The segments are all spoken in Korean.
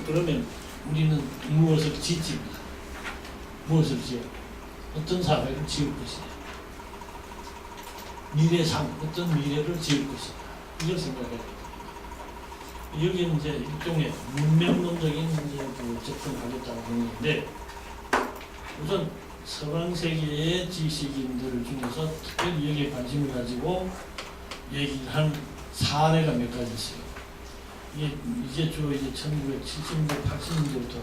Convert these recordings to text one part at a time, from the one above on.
그러면 우리는 무엇을 짓집니다. 무엇을 지어? 어떤 사회를 지을 것이냐. 미래 삶, 어떤 미래를 지을 것이냐. 이걸 생각해야 됩니다. 여기는 이제 일종의 문명론적인 이제 그 접근하겠다고 하는 건데, 우선 서방 세계의 지식인들 중에서 특별히 여기에 관심을 가지고 얘기를 한 사례가 몇 가지 있어요. 이게 주로 이제 1970년대, 80년대부터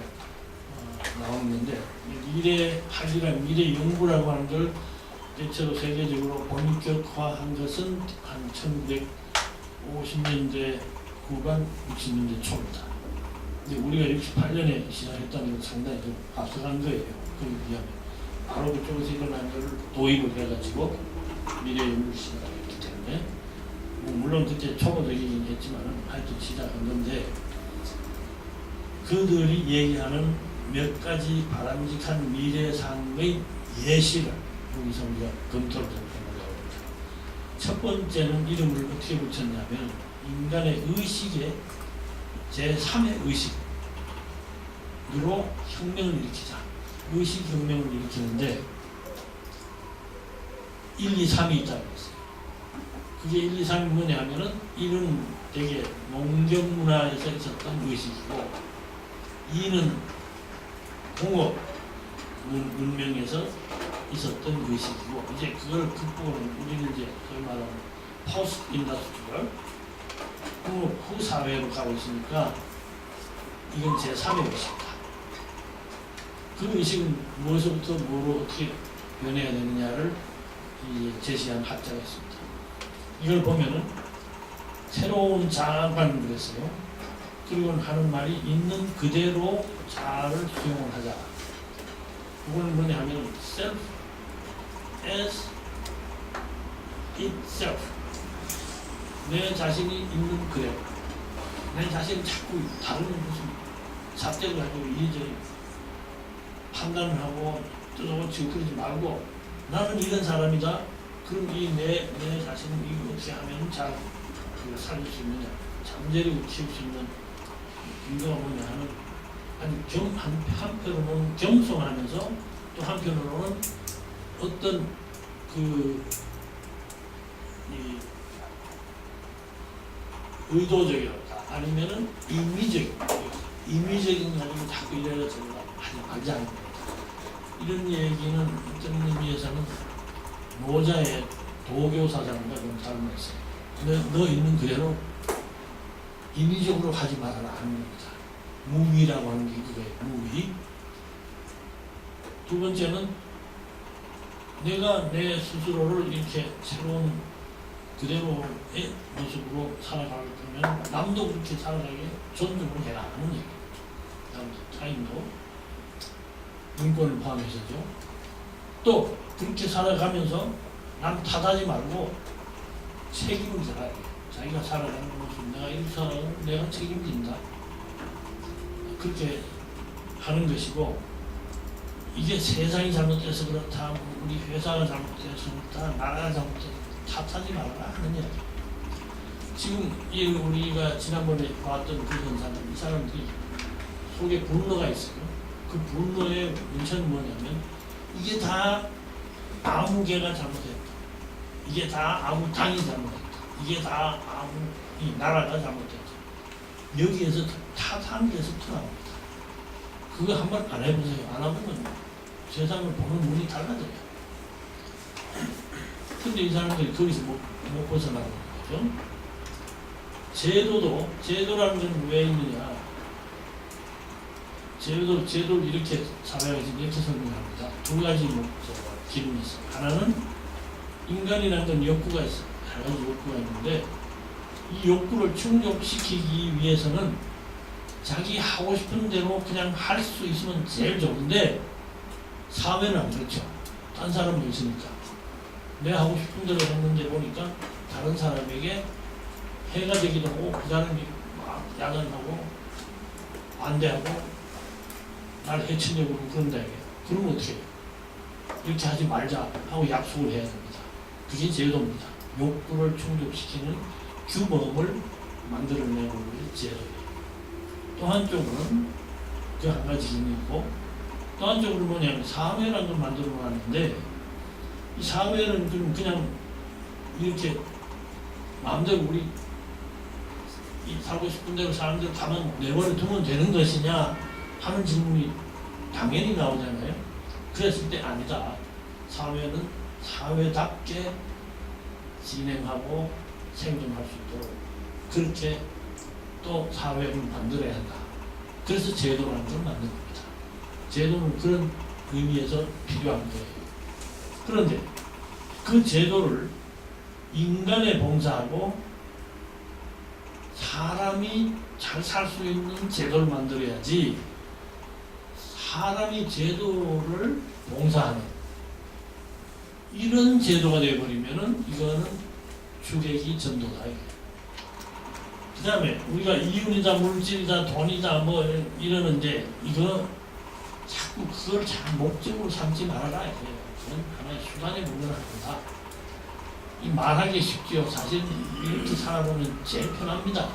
나오는 건데, 미래 연구라고 하는 걸 대체로 세계적으로 본격화한 것은 한 1950년대 후반, 60년대 초입니다. 근데 우리가 68년에 시작했다는 건 상당히 좀 앞서간 거예요. 그에 비하면. 바로 그쪽에서 일어난 걸 도입을 해가지고 미래 연구를 시작했기 때문에, 물론 그때 초보적이긴 했지만 하여튼 시작한 건데, 그들이 얘기하는 몇 가지 바람직한 미래상의 예시를 여기서 우리가 검토를 좀 해보려고 합니다. 첫 번째는 이름을 어떻게 붙였냐면, 인간의 의식의 제3의 의식으로 혁명을 일으키자. 의식혁명을 일으키는데 1, 2, 3이 있다고 했어요. 그게 1, 2, 3이 뭐냐 하면은 1은 되게 농경문화에서 있었던 의식이고, 2는 공업 문명에서 있었던 의식이고, 이제 그걸 극복하는, 우리는 이제 소위 말하는 포스트 인더스트리얼 후 사회로 가고 있으니까 이건 제3의 의식이다. 그 의식은 무엇부터 뭐로 어떻게 변해야 되느냐를 제시한 학자가 있습니다. 이걸 보면은 새로운 자아관을 그랬어요. 그리고 하는 말이 있는 그대로 자아를 수용을 하자. 이거는 뭐냐 하면 self as itself. 내 자신이 있는 그대로. 내 자신이 자꾸 다른 무슨 잣대를 가지고 이리저리 판단을 하고 뜯어고치고 그러지 말고, 나는 이런 사람이다. 그럼 내 자신은 이거 어떻게 하면 잘 살릴 수 있느냐, 잠재력을 키울 수 있는 근거가 뭐냐 하는, 아주 한편으로는 겸손하면서 또 한편으로는 어떤 의도적이랄까 아니면은 임의적인 가지고 자꾸 이래라 저래라 하지 말자. 이런 얘기는 어떤 의미에서는 노자의 도교 사상과 좀 닮아있어요. 너 있는 그대로 임의적으로 하지 말아라 하는 겁니다. 무위라고 하는 게 그거예요. 무위. 두 번째는 내가 내 스스로를 이렇게 새로운 그대로의 모습으로 살아가려면 남도 그렇게 살아가게 존중을 해라 하는 얘기예요. 타인도 인권을 포함해서죠. 또 그렇게 살아가면서 남 탓하지 말고 책임을 져라. 자기가 살아가는 모습, 내가 이렇게 살아가면 내가 책임진다. 그렇게 하는 것이고, 이게 세상이 잘못돼서 그렇다, 우리 회사가 잘못돼서 그렇다, 나라가 잘못돼서 탓하지 말아라 하는 이야기. 지금 우리가 지난번에 봤던 그 현상은 이 사람들이 속에 분노가 있어요. 그 분노의 문체는 뭐냐면, 이게 다 아무 개가 잘못했다. 이게 다 아무 당이 잘못했다. 이게 다 아무 이 나라가 잘못했다. 여기에서 탓하는 데서부터 나옵니다. 그거 한번 안 해보세요. 안 해보면 세상을 보는 눈이 달라져요. 근데 이 사람들이 거기서 못 벗어나는 거죠. 제도라는 건 왜 있느냐. 제도를 이렇게 사회가 지금 이렇게 설명합니다. 두 가지 기능이 있어요. 하나는 인간이라는 건 욕구가 있어요. 여러 가지 욕구가 있는데, 이 욕구를 충족시키기 위해서는 자기 하고 싶은 대로 그냥 할 수 있으면 제일 좋은데, 사회는 안 그렇죠. 딴 사람도 있으니까. 내가 하고 싶은 대로 했는데 보니까 다른 사람에게 해가 되기도 하고, 그 사람이 막 야단하고 반대하고 날 해치려고 그런다 이게. 그러면 어떻게 해요? 이렇게 하지 말자 하고 약속을 해야 됩니다. 그게 제도입니다. 욕구를 충족시키는 규범을 만들어내는 것이 제도예요. 또 한쪽으로는 그 한 가지 기능이 있고, 또 한쪽으로 뭐냐면 사회라는 걸 만들어 놨는데, 이 사회는 그냥 이렇게 마음대로 우리 살고 싶은 대로 사람들 가만 내버려 두면 되는 것이냐 하는 질문이 당연히 나오잖아요. 그랬을 때 아니다. 사회는 사회답게 진행하고 생존할 수 있도록 그렇게 또 사회를 만들어야 한다. 그래서 제도라는 걸 만든 겁니다. 제도는 그런 의미에서 필요한 거예요. 그런데 그 제도를 인간에 봉사하고 사람이 잘 살 수 있는 제도를 만들어야지, 사람이 제도를 봉사하는 이런 제도가 되어버리면은 이거는 주객이 전도다. 그 다음에 우리가 이윤이다, 물질이다, 돈이다 뭐 이러는데 이거 자꾸 그걸 참 목적으로 삼지 말아라. 그건 하나의 수단에 불과합니다. 이 말하기 쉽죠. 사실 이렇게 살아보면 제일 편합니다.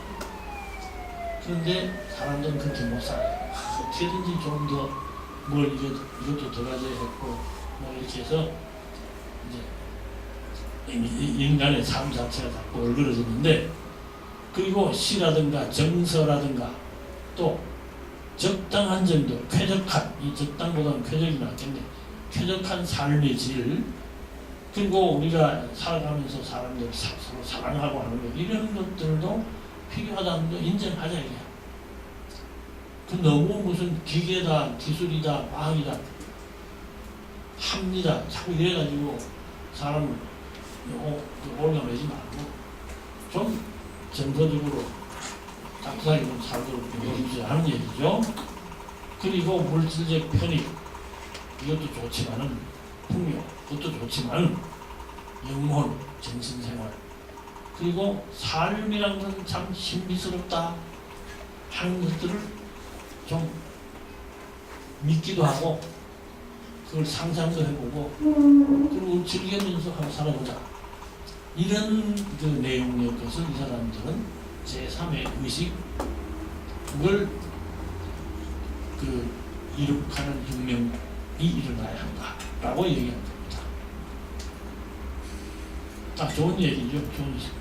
그런데 사람들은 그렇게 못 살아요. 어떻게든지 좀 더 뭘 이것도 더 가져야 했고 뭐 이렇게 해서 이제 인간의 삶 자체가 자꾸 얼그러졌는데, 그리고 시라든가 정서라든가 또 적당한 정도, 쾌적한, 이 적당보다는 쾌적이 낫겠네. 쾌적한 삶의 질, 그리고 우리가 살아가면서 사람들 서로 사랑하고 하는 것, 이런 것들도 필요하다는 거 인정하자 이게. 그 너무 무슨 기계다, 기술이다, 과학이다, 합니다. 자꾸 이래가지고 사람을 올가매지 말고 좀 정서적으로 따뜻하게 좀 살도록 노력해야 하는 얘기죠. 그리고 물질적 편익, 이것도 좋지만은 풍요, 그것도 좋지만 영혼, 정신생활, 그리고 삶이란 건 참 신비스럽다 하는 것들을 좀 믿기도 하고 그걸 상상도 해보고 그리고 즐기면서 한번 살아보자, 이런 그 내용의 것을 이 사람들은 제3의 의식을 그 이룩하는 혁명이 일어나야 한다라고 얘기한 겁니다. 딱 좋은 얘기죠.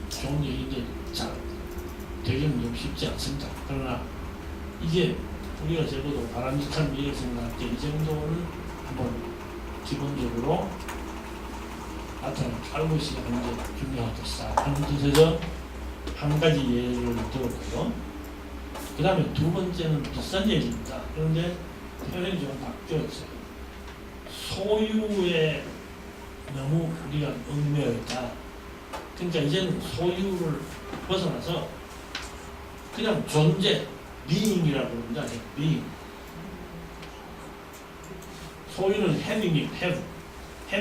좋은 얘기인데 잘 되기는 좀 쉽지 않습니다. 그러나 이게 우리가 적어도 바람직한 미래를 생각할 때 이 정도는 한번 기본적으로 나타나는 알고 시작하는 게 중요할 것이다 하는 뜻에서 한 가지 예를 들었고요. 그 다음에 두 번째는 비싼 얘기입니다. 그런데 표현이 좀 바뀌었어요. 소유에 너무 우리가 얽매여 있다. 그러니까 이제는 소유를 벗어나서 그냥 존재, being이라고 합니다. being. 소유는 having이라고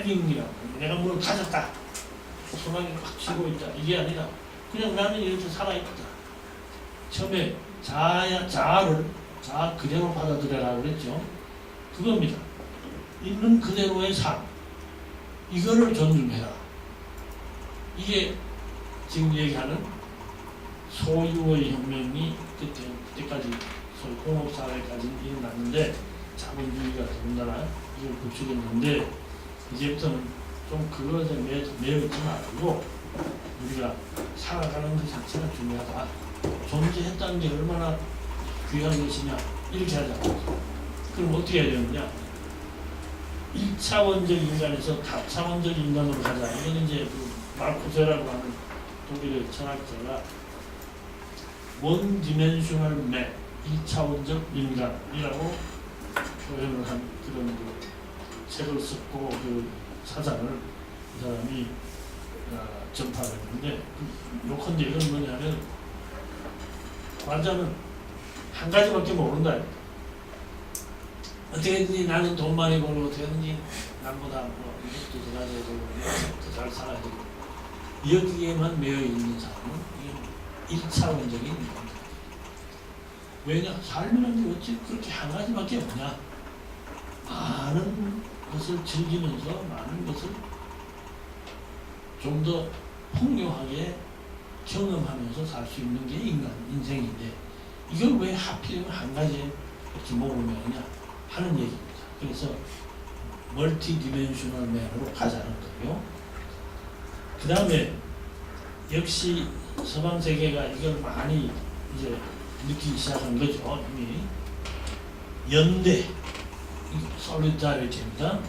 합니다. 내가 뭘 가졌다, 소나기를 막 쥐고 있다, 이게 아니라 그냥 나는 이렇게 살아있다. 처음에 자아 그대로 받아들여라고 그랬죠. 그겁니다. 있는 그대로의 삶, 이거를 존중해라. 이게 지금 얘기하는 소유의 혁명이 그때까지 소위 공업사회까지 일어났는데, 자본주의가 더군다나 이걸 구축했는데, 이제부터는 좀 그것에 매여 있지 말고 우리가 살아가는 것 자체가 중요하다. 존재했다는 게 얼마나 귀한 것이냐, 이렇게 하자. 그럼 어떻게 해야 되느냐? 1차원적 인간에서 다차원적 인간으로 가자. 이건 이제 그 마르쿠세라고 하는 독일의 철학자가 원 디멘셔널 맨, 1차원적 인간이라고 표현을 한 그런 그 책을 썼고, 그 사상을 이 사람이 전파를 했는데, 요컨대 이건 뭐냐면 관자는 한 가지밖에 모른다. 어떻게든지 나는 돈 많이 벌고 어떻게든지 남보다 뭐 이것도 더 가져야 되고 더 잘 살아야 되고, 여기에만 매여 있는 사람은 이게 1차원적인 인간이다. 왜냐? 삶이라는 게 어찌 그렇게 한 가지밖에 없냐? 많은 것을 즐기면서 많은 것을 좀 더 풍요하게 경험하면서 살 수 있는 게 인생인데, 이걸 왜 하필이면 한 가지에 이렇게 모으느냐 하는 얘기입니다. 그래서 멀티 디멘셔널 맨으로 가자는 거고요. 그 다음에 역시 서방 세계가 이걸 많이 이제 느끼기 시작한 거죠. 이미 연대, 솔리다리티입니다.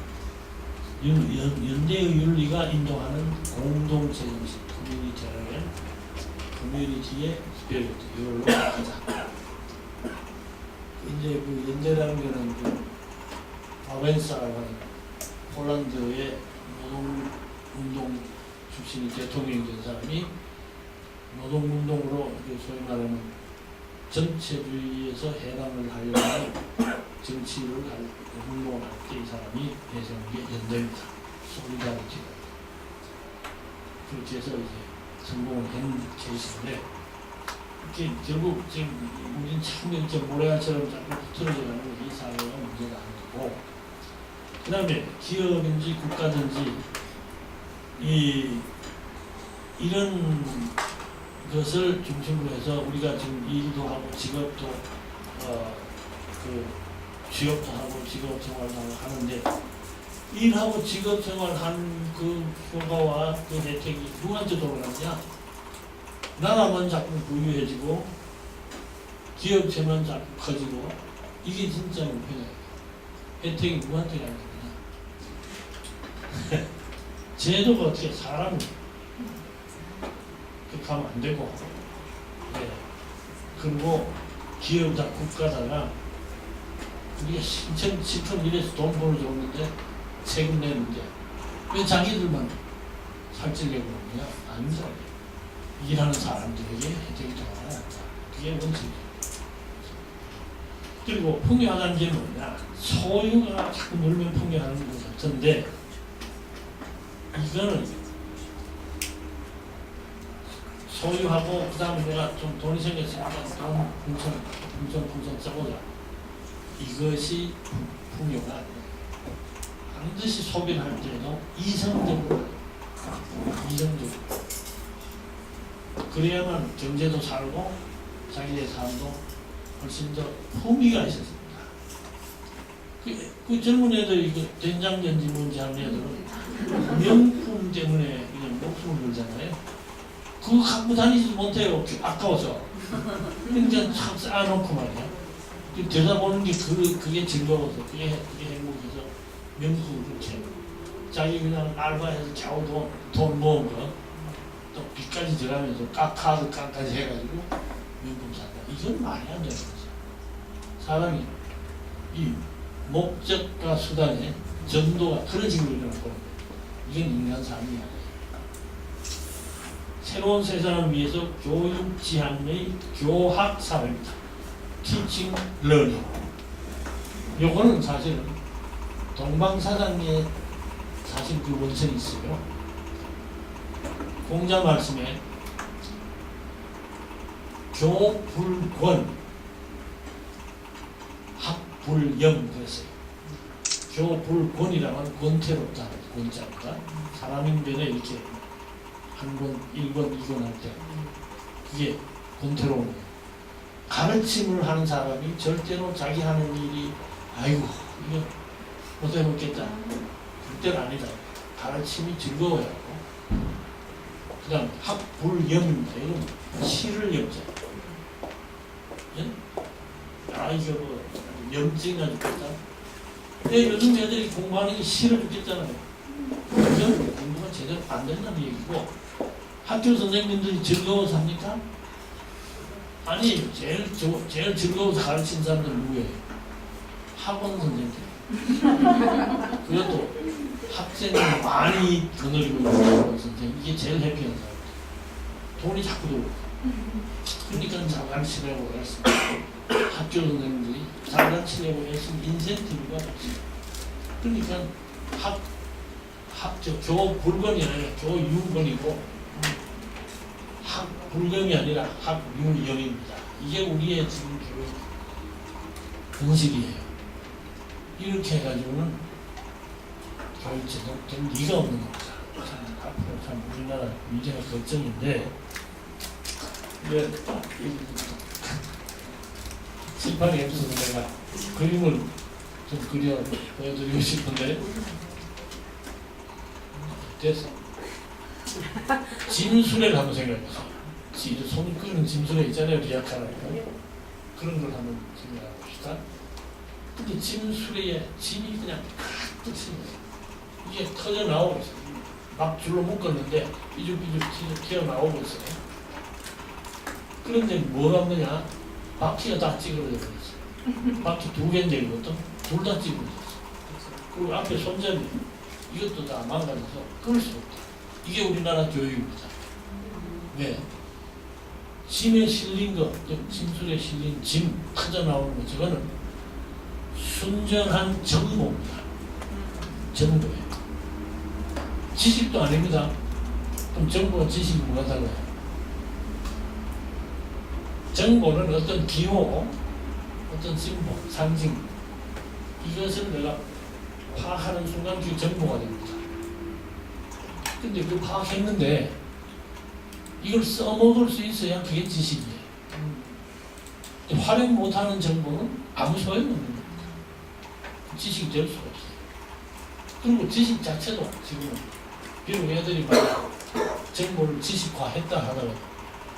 연대의 윤리가 인도하는 공동체 정신, 커뮤니티의 스피릿, 이걸로 가자. 이제 그 연대라는 거는 그 바벤사라고 하는 폴란드의 노동운동 출신이 대통령이 된 사람이 노동운동으로 소위 말하는 정체주의에서 해방을 하려는 정치를 운동을 할 때 이 사람이 내세운 게 연대입니다. 솔리다리티가. 그렇게 해서 이제 성공을 한 케이스인데, 이렇게 결국 지금 우리는 참 이렇게 모래알처럼 자꾸 흐트러져 가는 이 사회가 문제가 아닌 거고, 그 다음에 기업인지 국가든지 이런 것을 중심으로 해서 우리가 지금 일도 하고 직업도 그 취업도 하고 직업 생활도 하는데, 일하고 직업 생활한 그 효과와 그 혜택이 누구한테 돌아가느냐? 나라만 자꾸 부유해지고 기업체만 자꾸 커지고, 이게 진짜 우편이에요. 혜택이 누구한테 가는 거냐? 제도가 어떻게 사람을 그렇게 하면 안 되고, 네. 그리고 기업다 국가다가 우리가 실컷 일해서 돈 벌어줬는데 세금 내는데 왜 자기들만 살찌려고 그러냐? 아닙니다. 일하는 사람들에게 혜택이 들어가야 한다. 그게 원칙이죠. 그리고 풍요하다는 게 뭐냐? 소유가 자꾸 늘면 풍요하는 것 같은데, 이거는 소유하고 그 다음에 내가 좀 돈이 생겼으니까 돈 풍선 써보자. 이것이 풍요가 아니에요. 반드시 소비를 할 때도 이성적으로. 그래야만 경제도 살고 자기의 삶도 훨씬 더 품위가 있었습니다. 그 젊은 애들 이거 된장전지 뭔지 하는 애들은 명품 때문에 그냥 목숨을 걸잖아요. 그거 갖고 다니지 못해요. 아까워서. 그러니까 참 쌓아놓고 말이야. 들여다보는 게 그게 즐거워서, 그게 행복해서 명품 그렇게 자기 그냥 알바해서 겨우 돈 모은 거 또 빚까지 들어가면서 카드까지 해가지고 명품 산다. 이건 말이 안 되는 거죠. 사람이 이 목적과 수단의 전도가 그런 식으로 일어나고, 이건 인간 삶이 아니에요. 새로운 세상을 위해서 교육 지향의 교학 사회입니다. Teaching, Learning. 요거는 사실은 동방사당에 사실 그 원천이 있어요. 공자 말씀에 교불권, 학불영 그랬어요. 교불권이라면 권태롭다, 권자입니다. 사람인변에 이렇게 한 권, 1권, 2권 할 때 그게 권태로운 거예요. 가르침을 하는 사람이 절대로 자기 하는 일이 아이고 이거 못해먹겠다 그때는 아니다. 가르침이 즐거워야 하고, 그 다음 학불염입니다. 이건 시를 염자. 예? 아 이거 뭐 염증이 죽겠다. 근데 요즘 애들이 공부하는 게 시를 죽겠잖아요. 이건 공부가 제대로 안 된다는 얘기고, 학교 선생님들이 즐거워서 합니까? 아니, 제일 즐거워서 가르치는 사람들은 누구예요? 학원 선생님들. 그것도 학생을 많이 거느리고 있는 학원 선생님. 이게 제일 해피한 사람. 돈이 자꾸 들어오고. 그러니까 잘 가르치려고 그랬습니다. 학교 선생님들이 잘 가르치려고 열심히 인센티브가 없습니다. 그러니까 교불권이 아니라 교유권이고, 학불경이 아니라 학유영입니다. 이게 우리의 지금 교육 공식이에요. 이렇게 해가지고는 교육제도 될 리가 없는 겁니다. 앞으로 참 우리나라 문제가 걱정인데, 칠판이 없어서 내가 그림을 좀 그려 보여드리고 싶은데 됐어. 짐수레를 한번 생각해보세요. 손 끄는 짐수레 있잖아요. 리아카라니까. 그런 걸 한번 생각해 봅시다. 근데 짐수레에 짐이 그냥 가득 씌어요. 이게 터져 나오고 있어요. 막 줄로 묶었는데 삐죽삐죽 튀어나오고 있어요. 그런데 뭐가 뭐냐? 바퀴가 다 찌그러져 버렸어요. 바퀴 2개인데 이것도 둘 다 찌그러졌어요. 그리고 앞에 손잡이 이것도 다 망가져서 끌 수 없다. 이게 우리나라 교육입니다. 왜? 짐에 실린 거, 짐술에 실린 짐 터져 나오는 거, 저거는 순전한 정보입니다. 정보예요. 지식도 아닙니다. 그럼 정보와 지식이 뭐가 달라요? 정보는 어떤 기호, 어떤 심보, 상징, 이것을 내가 파악하는 순간 그게 정보가 됩니다. 근데 그 파악했는데 이걸 써먹을 수 있어야 그게 지식이에요. 활용 못하는 정보는 아무 소용없는 겁니다. 지식이 될 수가 없어요. 그리고 지식 자체도 지금 비록 애들이 막 정보를 지식화했다 하더라도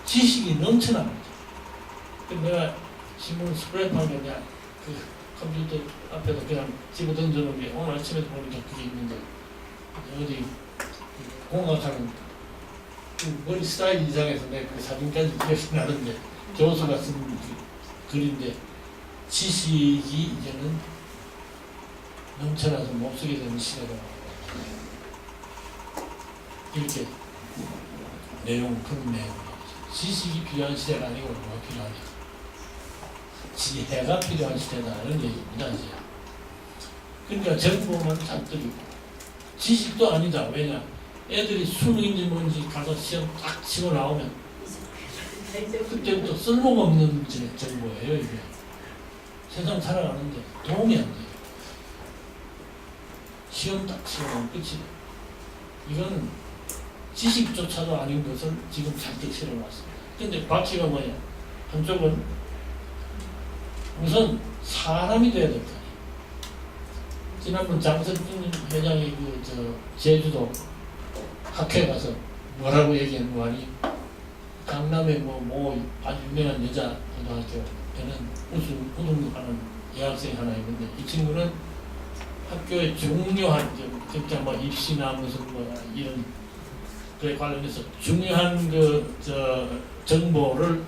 지식이 넘쳐납니다. 그래서 내가 신문 스프레이판 그냥 그 컴퓨터 앞에다 그냥 집어 던져놓은 게 오늘 아침에 보니까 그게 있는데 어디 공학하는 그 머리 스타일 이상해서 내가 그 사진까지 기억이 나는데 교수가 쓴 글인데 지식이 이제는 넘쳐나서 못 쓰게 되는 시대가 이렇게 그런 내용 지식이 필요한 시대가 아니고 뭐가 필요하냐 지혜가 필요한 시대다라는 얘기입니다. 이제. 그러니까 정보만 잡들이고 지식도 아니다. 왜냐 애들이 수능인지 뭔지 가서 시험 딱 치고 나오면 그때부터 쓸모가 없는 정보예요. 이게 세상 살아가는데 도움이 안 돼요. 시험 딱 치고 나오면 끝이에요. 이거는 지식조차도 아닌 것을 지금 잔뜩 실어놨습니다. 근데 바퀴가 뭐냐? 한쪽은 우선 사람이 돼야 될 거 아니에요. 지난번 장석준 회장이 제주도 학회 가서 뭐라고 얘기한 거 아니? 강남에 아주 유명한 여자 고등학교에는 우등하는 여학생이 하나 있는데 이 친구는 학교에 중요한 진짜 입시나 무슨 이런 그에 관련해서 중요한 정보를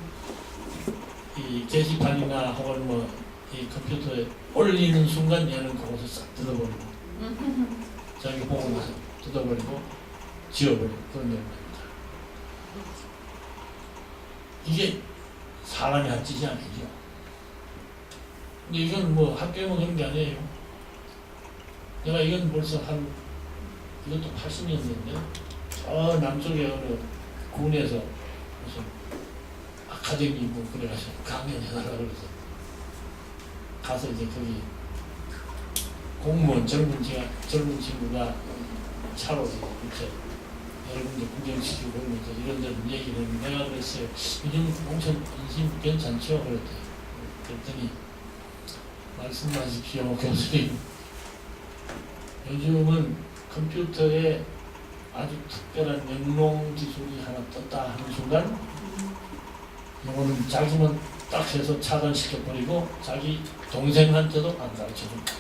이 게시판이나 혹은 이 컴퓨터에 올리는 순간 얘는 그것을 싹 뜯어버리고 자기 보고 나서 뜯어버리고 지워버리고 그런 내용입니다. 이게 사람이 한 짓이 아니죠. 근데 이건 학교에만 그런 게 아니에요. 내가 이건 벌써 이것도 80년대인데 남쪽에 어느 군에서 무슨 아카데미 그래가지고 강연해달라고 그래서 가서 이제 거기 공무원 젊은 친구가 차로 이렇게 여러분들 구경시키고 그러면서 이런 데는 얘기를 했는데 내가 그랬어요. 요즘 공천 인심 괜찮죠? 그랬더니 말씀하십시오 교수님. 요즘은 컴퓨터에 아주 특별한 영롱 기술이 하나 떴다 하는 순간 이거는 자기만 딱 해서 차단시켜버리고 자기 동생한테도 안 가르쳐줍니다.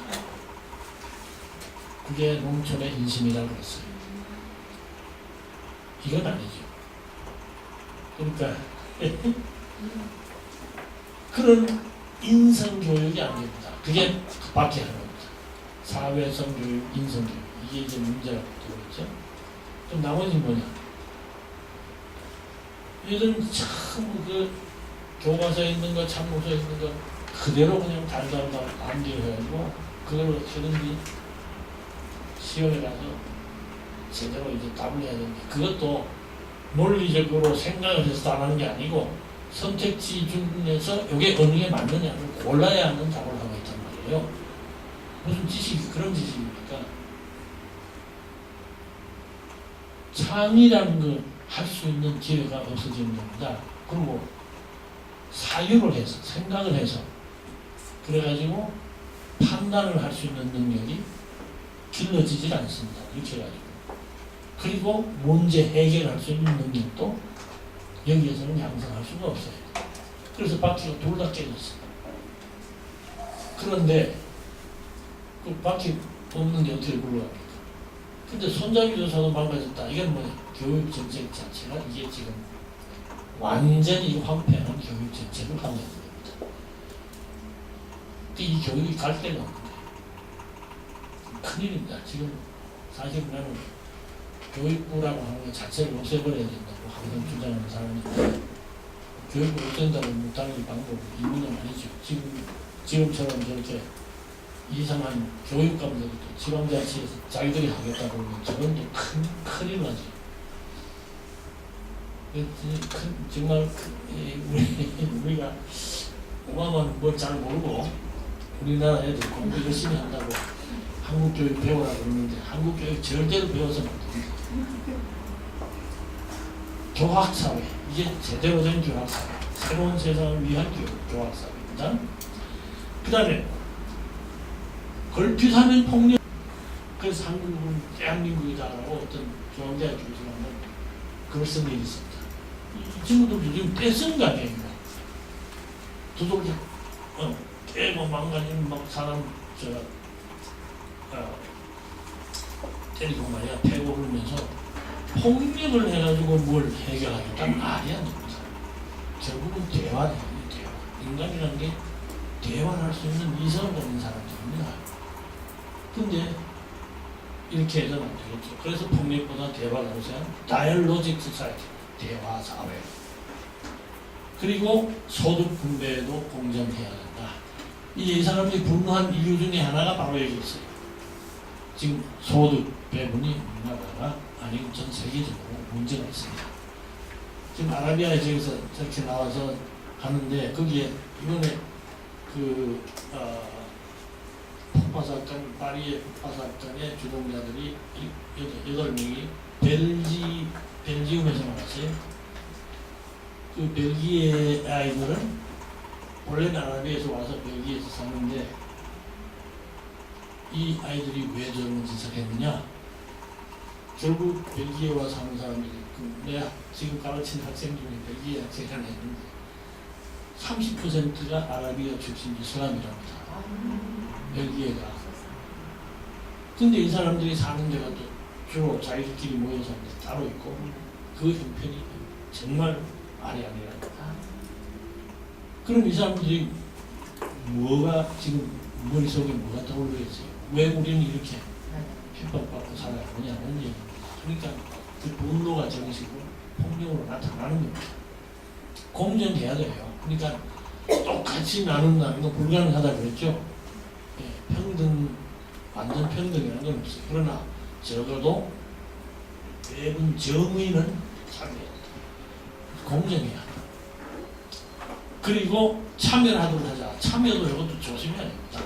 그게 농촌의 인심이라고 그랬어요. 이건 아니죠. 그러니까 그런 인성교육이 안 됩니다. 그게 밖에 하나입니다. 사회성 교육, 인성교육 이게 이제 문제가 되겠죠. 그럼 나머지는 뭐냐? 얘들은 전부 교과서에 있는 거, 참고서에 있는 거 그대로 그냥 달달달 암기해가지고 그걸 하든지 시험에 가서 제대로 이제 답을 해야 되는데 그것도 논리적으로 생각을 해서 답하는 게 아니고 선택지 중에서 이게 어느 게 맞느냐를 골라야 하는 답을 하고 있단 말이에요. 무슨 지식이 그런 지식입니까? 창의라는 걸 할 수 있는 기회가 없어지는 겁니다. 그리고 사유를 해서 생각을 해서 그래가지고 판단을 할 수 있는 능력이 길러지질 않습니다. 이렇게 해가지고. 그리고 문제 해결할 수 있는 능력도 여기에서는 양성할 수가 없어요. 그래서 바퀴가 둘 다 깨졌어요. 그런데 그 바퀴 없는데 어떻게 굴러갑니까? 근데 손잡이 조사도 망가졌다. 이건 뭐 교육 정책 자체가 이게 지금 완전히 황폐한 교육 정책을 하고 있는 겁니다. 이 교육이 갈 데가 없는데 큰일입니다. 지금 사실 나는 교육부라고 하는 것 자체를 없애버려야 된다고 항상 주장하는 사람인데 교육을 없앤다고 못하는 방법은 이유는 아니죠. 지금처럼 저렇게 이상한 교육감들도 지방자치에서 자기들이 하겠다고 그러면 저건 또 큰일 나지. 정말 우리가 오바마는 뭘 잘 모르고 우리나라 애들 공부 열심히 한다고 한국 교육 배우라 그러는데 한국 교육 절대로 배워서는 안 됩니다. 교학사회, 이게 제대로 된 교학사회, 새로운 세상을 위한 교학사회입니다. 그 다음에 걸핏하면 폭력. 그래서 한국은 대한민국이다라고 어떤 교환대학 교수가 한번 글을 쓴 일이 있습니다. 이 친구들도 지금 떼쓴 거 아니에요. 두들겨 깨고 망가지는 막 사람 때리고 말이야 패고 그러면서 폭력을 해가지고 뭘 해결하겠다는 말이 안 됩니다. 결국은 대화예요. 대화. 인간이라는 게 대화를 할 수 있는 이성을 가진 사람들입니다. 근데 이렇게 해서는 안 되겠죠. 그래서 폭력보다 대화가 우선 다이얼로직 소사이티, 대화 사회. 그리고 소득 분배에도 공정해야 된다. 이 사람들이 분노한 이유 중에 하나가 바로 여기 있어요. 지금 소득 배분이 우리나라가 아니면 전 세계적으로 문제가 있습니다. 지금 아라비아에 저렇게 나와서 가는데 거기에 이번에 폭파사건, 파리의 폭파사건의 주동자들이 8명이 벨지움에서 나왔어요. 그 벨기에 아이들은 원래는 아라비아에서 와서 벨기에에서 사는데 이 아이들이 왜 저런 짓을 했느냐? 결국 벨기에 와서 사는 사람이 내가 지금 가르친 학생 중에 벨기에 학생이 하나 있는데 30%가 아라비아 출신 이슬람이랍니다. 벨기에가. 근데 이 사람들이 사는 데가 또 주로 자기들끼리 모여 사는 데 따로 있고 그 형편이 정말 말이 아니랍니다. 그럼 이 사람들이 뭐가 지금 머릿속에 뭐가 떠오르겠어요? 왜 우리는 이렇게 핍박받고 살아야 하느냐는 얘기입니다. 그러니까 그 분노가 정식으로 폭력으로 나타나는 겁니다. 공정해야 돼요. 그러니까 똑같이 나눈다는 건 불가능하다 그랬죠. 예, 완전 평등이라는 건 없어요. 그러나 적어도 매번 정의는 참여해야 된다. 공정해야 한다. 그리고 참여를 하도록 하자. 참여도 이것도 조심해야 됩니다.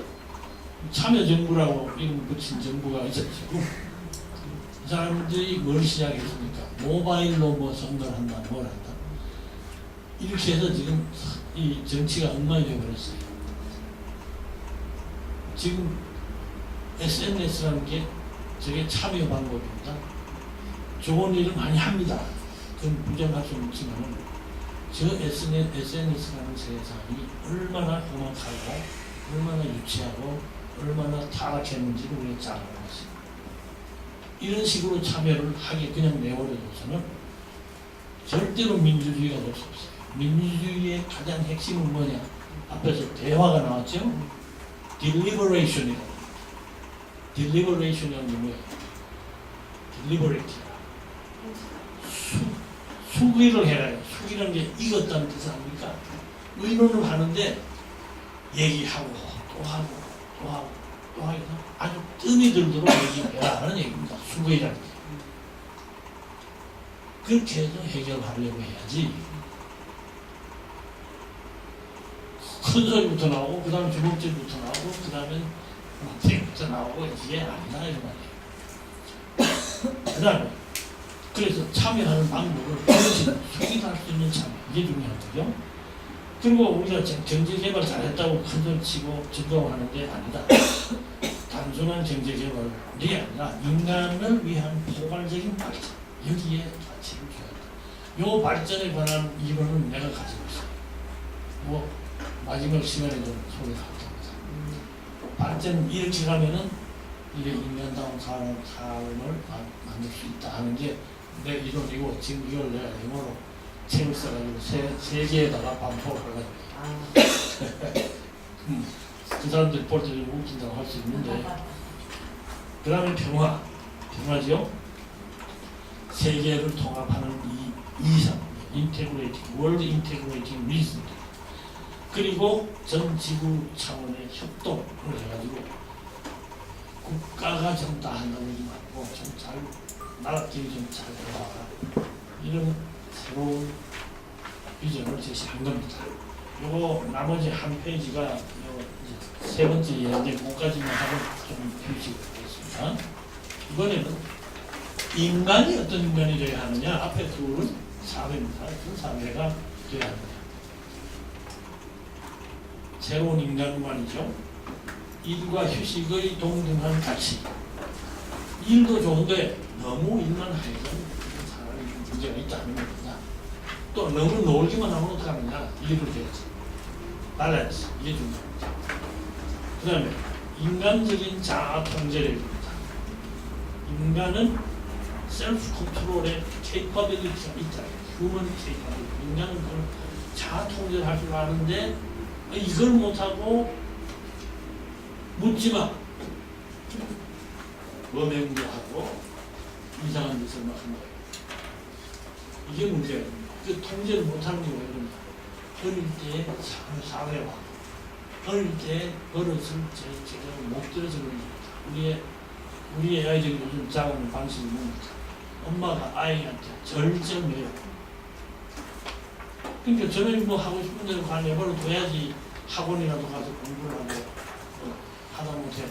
참여정부라고 이름 붙인 정부가 있었죠. 이 사람들이 뭘 시작했습니까? 모바일로 뭐 선거를 한다, 뭘 한다. 이렇게 해서 지금 이 정치가 엉망이 되어버렸어요. 지금 SNS라는 게 저게 참여 방법입니다. 좋은 일을 많이 합니다. 그건 부정할 수는 없지만 저 SNS라는 세상이 얼마나 험악하고 얼마나 유치하고 얼마나 타락했는지를 우리가 잘 알고 있습니다. 이런 식으로 참여를 하게 그냥 내버려둬서는 절대로 민주주의가 될 수 없어요. 민주주의의 가장 핵심은 뭐냐? 앞에서 대화가 나왔죠? deliberation이라고. deliberation이라는 게 뭐예요? deliberate. 수기를 해라요. 수기라는 게 이겼다는 뜻을 합니까? 의논을 하는데 얘기하고 또 하고 또 하고 또 하고 아주 뜸이 들도록 얘기해라 하는 얘기입니다. 수기라는 게. 그렇게 해서 해결하려고 해야지. 큰 소리부터 나오고 그 다음에 주먹질부터 나오고 그 다음에 막부터 나오고 이게 아니다 이런 말이에요. 그 다음에 그래서 참여하는 방법을 속이도 할 수 있는 참여 이게 중요한 거죠. 그리고 우리가 경제개발 잘했다고 큰소리 치고 즐거워하는데 아니다. 단순한 경제개발이 아니라 인간을 위한 포괄적인 발전, 여기에 가치를 줘야 한다. 요 발전에 관한 이론은 내가 가지고 있어요. 뭐 마지막 시간에도 소개를 할 겁니다. 발전 이렇게 가면은 이게 인간다운 삶을 만들 수 있다 하는 게 내 이론이고, 지금 이걸 내가 영어로 책을 써가지고 세계에다가 반포를 하려고 해요. 그 사람들이 볼 때 좀 웃긴다고 할 수 있는데, 그 다음에 평화죠. 세계를 통합하는 이상, integrating, world integrating reason. 그리고 전 지구 차원의 협동을 해가지고 국가가 좀 다 한다고 하지 말고 좀 잘, 나라끼리 좀 잘 해봐라. 이런 새로운 비전을 제시한 겁니다. 요거 나머지 한 페이지가 요 이제 세 번째 이야기 그까지만 하고 좀 휴식을 하겠습니다. 이번에는 인간이 어떤 인간이 되어야 하느냐, 앞에 둘은 사회입니다. 그 사회가 되어야 합니다. 새로운 인간관이죠. 일과 휴식의 동등한 가치. 일도 좋은데 너무 일만 하면 사람이 문제가 있다는 겁니다. 또 너무 놀기만 하면 어떡하느냐, 일을 해야지. 밸런스, 이게 중요합니다. 그 다음에 인간적인 자아 통제력입니다. 인간은 셀프 컨트롤의 케이퍼빌리티가 있다. 휴먼 케이퍼빌리티. 인간은 그걸 자아 통제를 할 줄 아는데 이걸 못하고 묻지마, 범행도하고 이상한 짓을 막 하는 거예요. 이게 문제예요. 그 통제를 못하는 게 왜 그러냐. 어릴 때 사회화, 어릴 때 버릇을 제대로 못 들여서 그런 겁니다. 우리 아이들이 요즘 자라는 방식이 뭡니까? 엄마가 아이한테 절제해요. 그러니까 저는 뭐 하고 싶은 대로 내버려 둬야지. 학원이라도 가서 공부를 하고 하다못해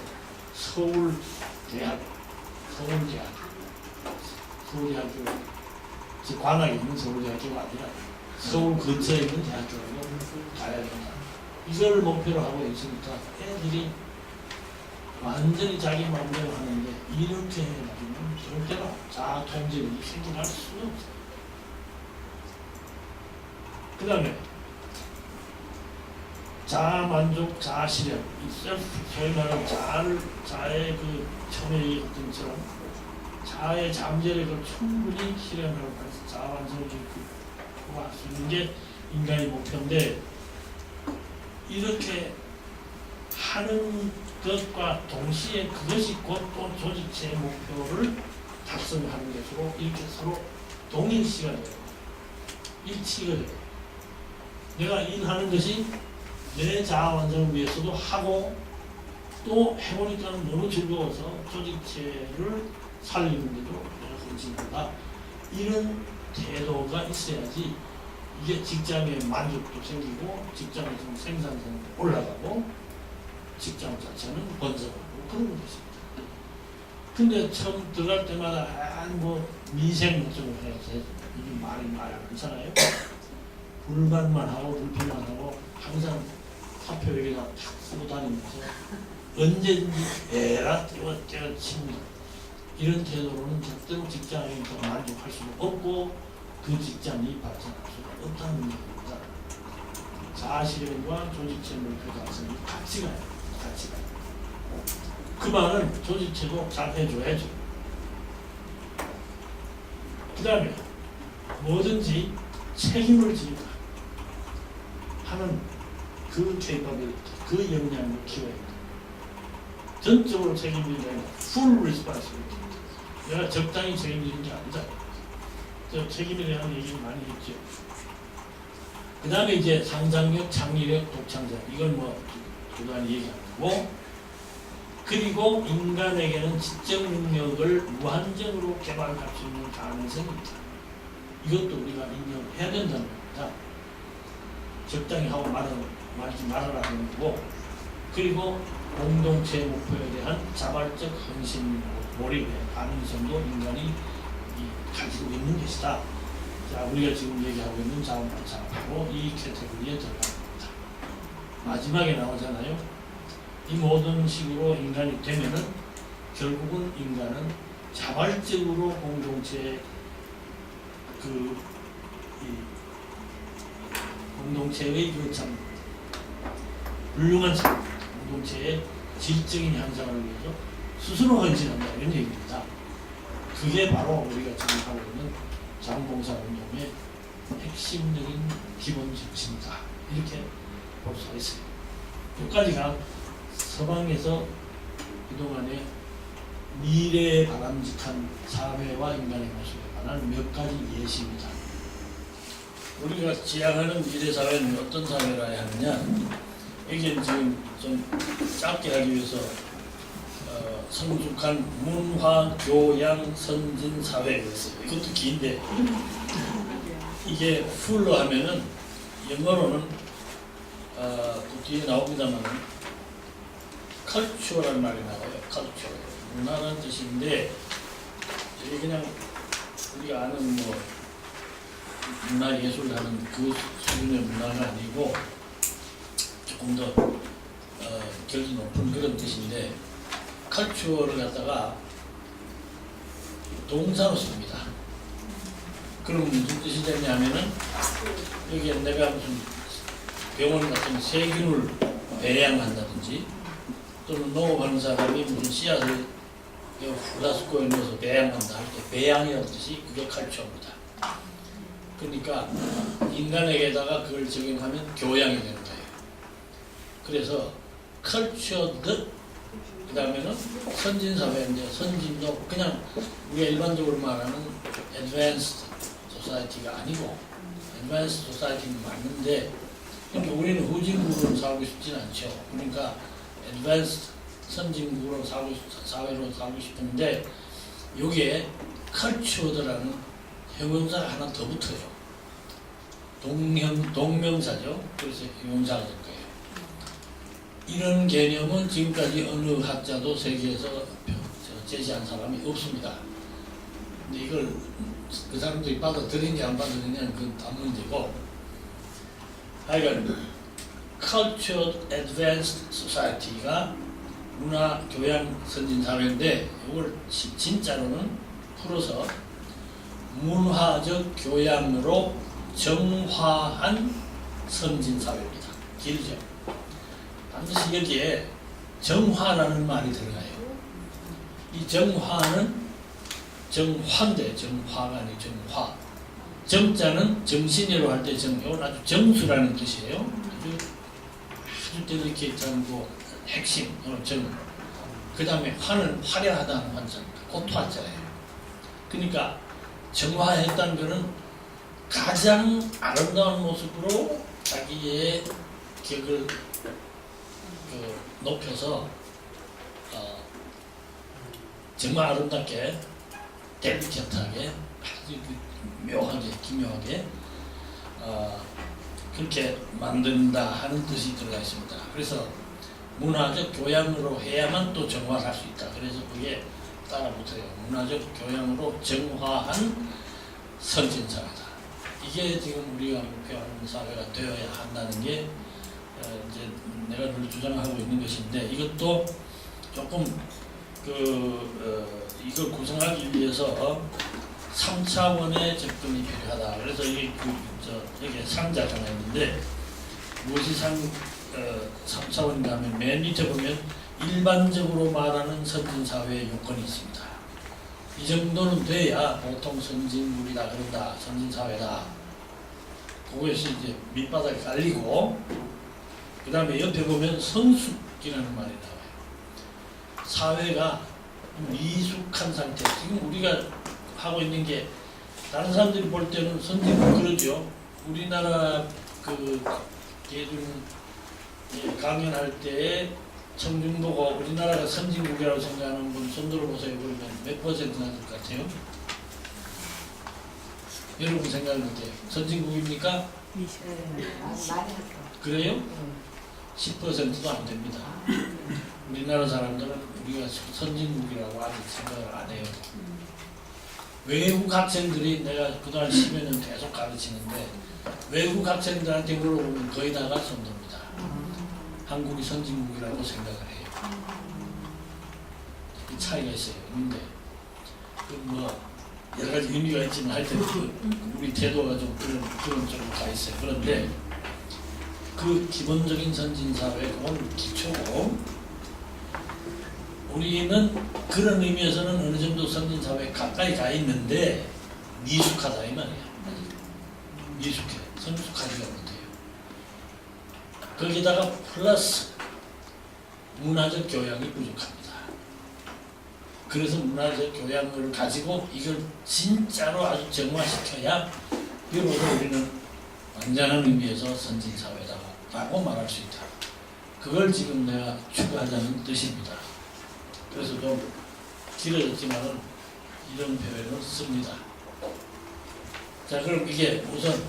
서울대학교 관악에 있는 서울대학교가 아니라 서울 근처에 있는 대학교라고 가야 된다. 이걸 목표로 하고 있으니까 애들이 완전히 자기 마음대로 하는데, 이렇게 해가지고는 절대로 자아 통제력이 생겨날 수가 없어요. 그 다음에 자아 만족, 자아 실현, 이 셀프, 소위 말하는 자아의 그 처음에 얘기했던 것처럼 자아의 잠재력을 충분히 실현하고 해서 자아 완성을 할 수 있는 게 인간의 목표인데, 이렇게 하는 것과 동시에 그것이 곧 또 조직체의 목표를 달성하는 것으로 이렇게 서로 동일시가 돼요. 일치가 돼요. 내가 일하는 것이 내 자아 완성을 위해서도 하고, 또 해보니까 너무 즐거워서 조직체를 살리는데도 내가 헌신한다. 이런 태도가 있어야지 이게 직장의 만족도 생기고, 직장에서 생산성도 올라가고, 직장 자체는 번성하고 그런 것입니다. 근데 처음 들어갈 때마다 뭐 미생 목적을 해야지, 이게 말이 많잖아요. 불만만 하고 불평만 하고 항상 사표 여기다 탁 쓰고 다니면서 언제든지 에라 때려칩니다. 이런 태도로는 절대로 직장에서 만족할 수가 없고 그 직장이 발전할 수가 없다는 얘기입니다. 자아실현과 조직체 목표 달성이 같이 가요. 그 말은 조직체도 잘 해줘야죠. 그 다음에 뭐든지 책임을 지니까 하는 그 케이퍼빌리티, 그 역량을 키워야 합니다. 전적으로 책임지는 게 아니라 full responsibility. 내가 적당히 책임지는 게 아니다. 저 책임에 대한 얘기를 많이 했죠. 그 다음에 이제 상상력, 창의력, 독창적, 이건 뭐 그동안 얘기한 거고, 그리고 인간에게는 지적 능력을 무한정으로 개발할 수 있는 가능성이 있다. 이것도 우리가 인정해야 된다는 겁니다. 적당히 하고 말지 말아라는 거고, 그리고 공동체 목표에 대한 자발적 헌신, 몰입의 가능성도 인간이 가지고 있는 것이다. 자, 우리가 지금 얘기하고 있는 자원반사하고 이 캐테고리에 들어갑니다. 마지막에 나오잖아요. 이 모든 식으로 인간이 되면은 결국은 인간은 자발적으로 공동체의 공동체의 참 훌륭한 공동체의 질적인 향상을 위해서 스스로 헌신한다 이런 얘기입니다. 그게 바로 우리가 지금 하고 있는 자원봉사 운동의 핵심적인 기본 정신이다 이렇게 볼 수가 있어요. 여기까지가 서방에서 그동안의 미래에 바람직한 사회와 인간의 모습에 관한 몇 가지 예시입니다. 우리가 지향하는 미래 사회는 어떤 사회라 하느냐, 이게 지금 좀 짧게 하기 위해서 성숙한 문화, 교양, 선진 사회였어요. 이것도 긴데 이게 풀로 하면은 영어로는 또 뒤에 나옵니다만 culture라는 말이 나와요. culture 문화라는 뜻인데 이게 그냥 우리가 아는 뭐 문화 예술을 하는 그 수준의 문화가 아니고 조금 더 결이 높은 그런 뜻인데 culture를 갖다가 동사로 씁니다. 그럼 무슨 뜻이 되냐면은 여기에 내가 무슨 병원 같은 세균을 배양한다든지 또는 농업하는 사람이 무슨 씨앗을 후다스코에 넣어서 배양한다 할 때 배양이라는 뜻이 그게 culture입니다. 그러니까 인간에게다가 그걸 적용하면 교양이 되는 거예요. 그래서 cultured 그 다음에는 선진사회인데 선진도 그냥 우리가 일반적으로 말하는 advanced society가 아니고 advanced society는 맞는데 그러니까 우리는 후진국으로 살고 싶지는 않죠. 그러니까 advanced 선진국으로 사회로 살고 싶은데 여기에 cultured라는 형용사가 하나 더 붙어요. 동명사죠. 그래서 형용사가 될 거예요. 이런 개념은 지금까지 어느 학자도 세계에서 제시한 사람이 없습니다. 근데 이걸 그 사람들이 받아들이는지 안 받아들이냐는 그건 다 문제고, 하여간 Cultured Advanced Society가 문화 교양 선진 사회인데 이걸 진짜로는 풀어서 문화적 교양으로 정화한 선진 사회입니다. 길죠. 반드시 여기에 정화라는 말이 들어가요. 이 정화는 정화인데 정화가 아니고 정화. 정자는 정신이라고 할 때 정, 이건 아주 정수라는 뜻이에요. 아주 이렇게 참고 핵심, 정. 그 다음에 화는 화려하다는 환자입니다. 곧 화자예요. 그러니까 정화했다는 것은 가장 아름다운 모습으로 자기의 격을 높여서 정말 아름답게 델리케트하게 아주 묘하게 기묘하게 그렇게 만든다 하는 뜻이 들어가 있습니다. 그래서 문화적 교양으로 해야만 또 정화를 할 수 있다. 그래서 그게 따라 붙어요. 문화적 교양으로 정화한 선진사회다. 이게 지금 우리가 목표하는 사회가 되어야 한다는 게 이제 내가 늘 주장하고 있는 것인데, 이것도 조금 이걸 구성하기 위해서 3차원의 접근이 필요하다. 그래서 여기 상자가 하나 있는데 무엇이 3차원인가 하면 맨 밑에 보면 일반적으로 말하는 선진사회의 요건이 있습니다. 이 정도는 돼야 보통 선진국이다 그런다, 선진사회다. 그것이 이제 밑바닥에 깔리고, 그 다음에 옆에 보면 성숙이라는 말이 나와요. 사회가 미숙한 상태. 지금 우리가 하고 있는 게 다른 사람들이 볼 때는 선진국 그러죠. 우리나라 걔들 강연할 때 청중도가 우리나라가 선진국이라고 생각하는 분 손 들어보세요. 그러면 몇 퍼센트 나올 것 같아요? 여러분 생각하는 게 선진국입니까? 그래요? 10%도 안 됩니다. 우리나라 사람들은 우리가 선진국이라고 아직 생각을 안 해요. 외국 학생들이 내가 그동안 10여 년 계속 가르치는데 외국 학생들한테 물어보면 거의 다가 손듭니다. 한국이 선진국이라고 생각을 해요. 이 차이가 있어요. 근데 뭐 여러 가지 의미가 있지만 하여튼 우리 태도가 좀 그런 쪽으로 가 있어요. 그런데 그 기본적인 선진사회 그건 기초고 우리는 그런 의미에서는 어느 정도 선진사회에 가까이 가 있는데 미숙하다 이 말이야. 미숙해. 성숙하지가 못해요. 거기다가 플러스 문화적 교양이 부족합니다. 그래서 문화적 교양을 가지고 이걸 진짜로 아주 정화시켜야 비로소 우리는 완전한 의미에서 선진사회다라고 말할 수 있다. 그걸 지금 내가 추구하자는 뜻입니다. 그래서 좀 길어졌지만은 이런 표현을 씁니다. 자, 그럼 이게 우선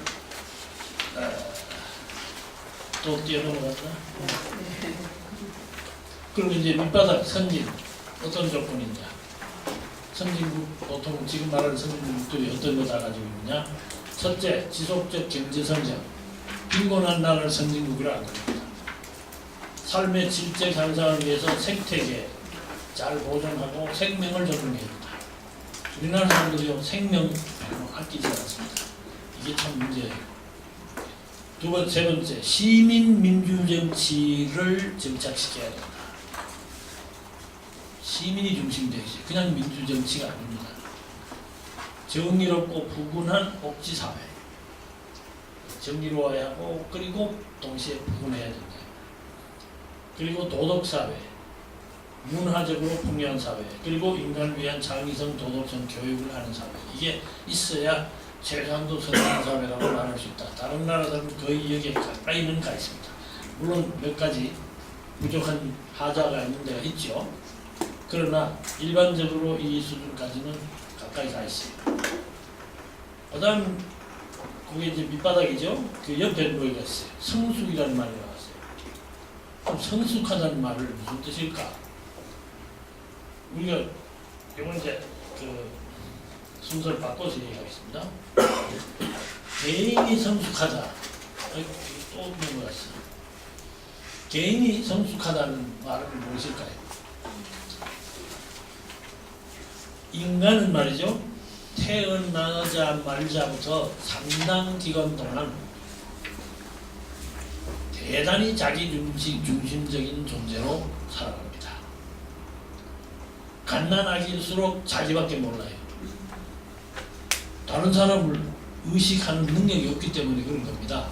또 뛰어넘어갔나? 그럼 이제 밑바닥 선진 어떤 조건이냐? 선진국 보통 지금 말하는 선진국들이 어떤 거 다 가지고 있느냐? 첫째, 지속적 경제 성장. 빈곤한 나라를 선진국이라 안 합니다. 삶의 질적 향상을 위해서 생태계 잘 보존하고 생명을 존중해야 된다. 우리나라 사람들이 생명 별로 아끼지 않습니다. 이게 참 문제예요. 세 번째, 시민 민주정치를 정착시켜야 된다. 시민이 중심이 되지 그냥 민주정치가 아닙니다. 정의롭고 부분한 복지사회. 정의로워야 하고 그리고 동시에 부분해야 된다. 그리고 도덕사회. 문화적으로 풍요한 사회, 그리고 인간을 위한 창의성, 도덕성 교육을 하는 사회. 이게 있어야 최소한도 선진사회라고 말할 수 있다. 다른 나라들은 거의 여기에 가까이는 가 있습니다. 물론 몇 가지 부족한 하자가 있는 데가 있죠. 그러나 일반적으로 이 수준까지는 가까이 가 있어요. 그 다음 그게 이제 밑바닥이죠. 그 옆에 뭐가 있어요. 성숙이라는 말이 나왔어요. 그럼 성숙하다는 말을 무슨 뜻일까? 우리가 이번 이제 그 순서를 바꿔서 얘기하겠습니다. 개인이 성숙하다. 또 넘어갔어. 개인이 성숙하다는 말은 무엇일까요? 인간은 말이죠. 태어나자마자부터 상당 기간 동안 대단히 자기 중심적인 존재로 살아갑니다. 갓난아기일수록 자기밖에 몰라요. 다른 사람을 의식하는 능력이 없기 때문에 그런 겁니다.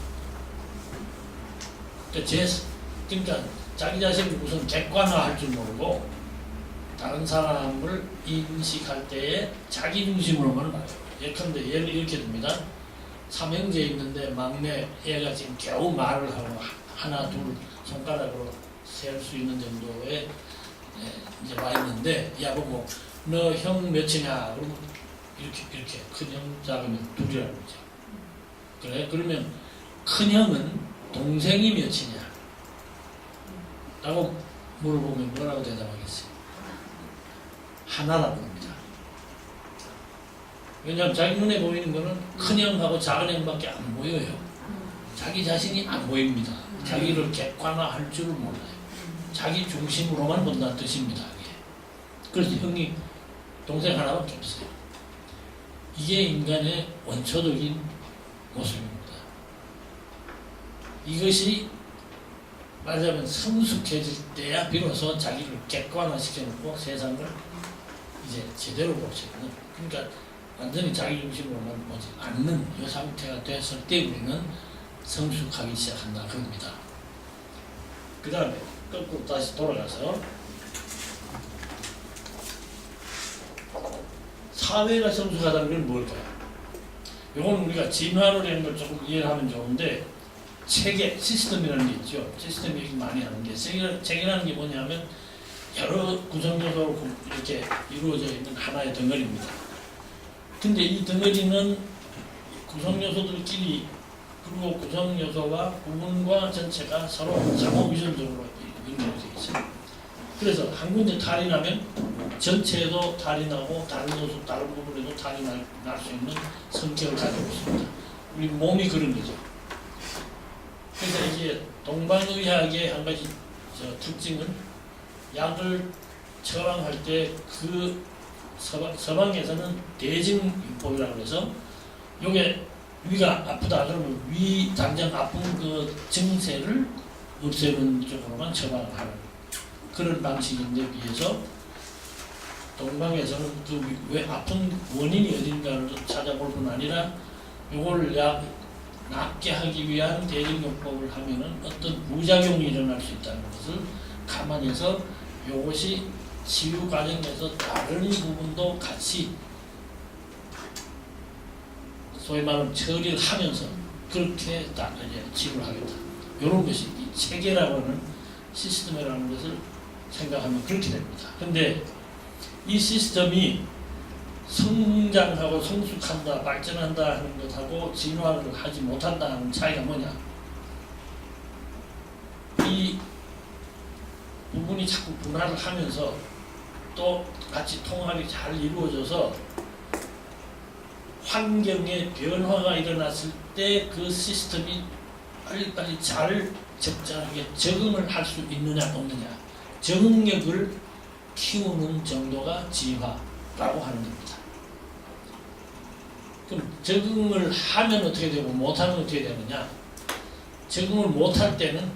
그러니까 자기 자신을 우선 객관화할 줄 모르고 다른 사람을 인식할 때에 자기 중심으로만 봐요. 예컨대 예를 이렇게 듭니다. 삼형제 있는데 막내 애가 지금 겨우 말을 하고 하나 둘 손가락으로 셀 수 있는 정도의 이제 와 있는데 야보고 너 형 몇이냐? 그러면 이렇게 큰 형 작으면 둘이라고 그러죠. 그래? 그러면 큰 형은 동생이 몇이냐? 라고 물어보면 뭐라고 대답하겠어요? 하나라고 합니다. 왜냐하면 자기 눈에 보이는 거는 큰 형하고 작은 형밖에 안 보여요. 자기 자신이 안 보입니다. 자기를 객관화할 줄을 몰라요. 자기 중심으로만 본다는 뜻입니다. 그래서 형이 동생 하나밖에 없어요. 이게 인간의 원초적인 모습입니다. 이것이 말하자면 성숙해질 때야 비로소 자기를 객관화시켜놓고 세상을 이제 제대로 볼 수 있는, 그러니까 완전히 자기 중심으로만 보지 않는 이 상태가 됐을 때 우리는 성숙하기 시작한다 그럽니다. 그 다음에 거꾸로 다시 돌아가서 사회가 성숙하다는 건 뭘까요? 이건 우리가 진화론이라는 걸 조금 이해를 하면 좋은데 체계, 시스템이라는 게 있죠. 시스템 얘기 많이 하는데 체계라는 게 뭐냐면 여러 구성요소로 이렇게 이루어져 있는 하나의 덩어리입니다. 근데 이 덩어리는 구성요소들끼리 그리고 구성요소와 부분과 전체가 서로 상호 위존적으로 연결되어 있어요. 그래서 한 군데 탈이 나면 전체에도 탈이 나고 다른 요소, 다른 부분에도 탈이 날 수 있는 성격을 가지고 있습니다. 우리 몸이 그런 거죠. 그래서 이제 동방의학의 한 가지 특징은 약을 처방할 때 그 서방에서는 대증요법이라고 해서 요게 위가 아프다 그러면 위 당장 아픈 그 증세를 없애는 쪽으로만 처방을 하는 그런 방식인데 비해서 동방에서는 그 왜 아픈 원인이 어딘가를 찾아볼 뿐 아니라 요걸 낫게 하기 위한 대증요법을 하면은 어떤 부작용이 일어날 수 있다는 것을 감안해서 요것이 치유 과정에서 다른 부분도 같이 소위 말하면 처리를 하면서 그렇게 딱 이제 치유를 하겠다. 이런 것이 이 체계라고 하는 시스템이라는 것을 생각하면 그렇게 됩니다. 근데 이 시스템이 성장하고 성숙한다, 발전한다 하는 것하고 진화를 하지 못한다 하는 차이가 뭐냐? 이 부분이 자꾸 분할을 하면서 또 같이 통합이 잘 이루어져서 환경의 변화가 일어났을 때 그 시스템이 빨리빨리 잘 적절하게 적응을 할 수 있느냐 없느냐, 적응력을 키우는 정도가 진화라고 하는 겁니다. 그럼 적응을 하면 어떻게 되고 못하면 어떻게 되느냐? 적응을 못할 때는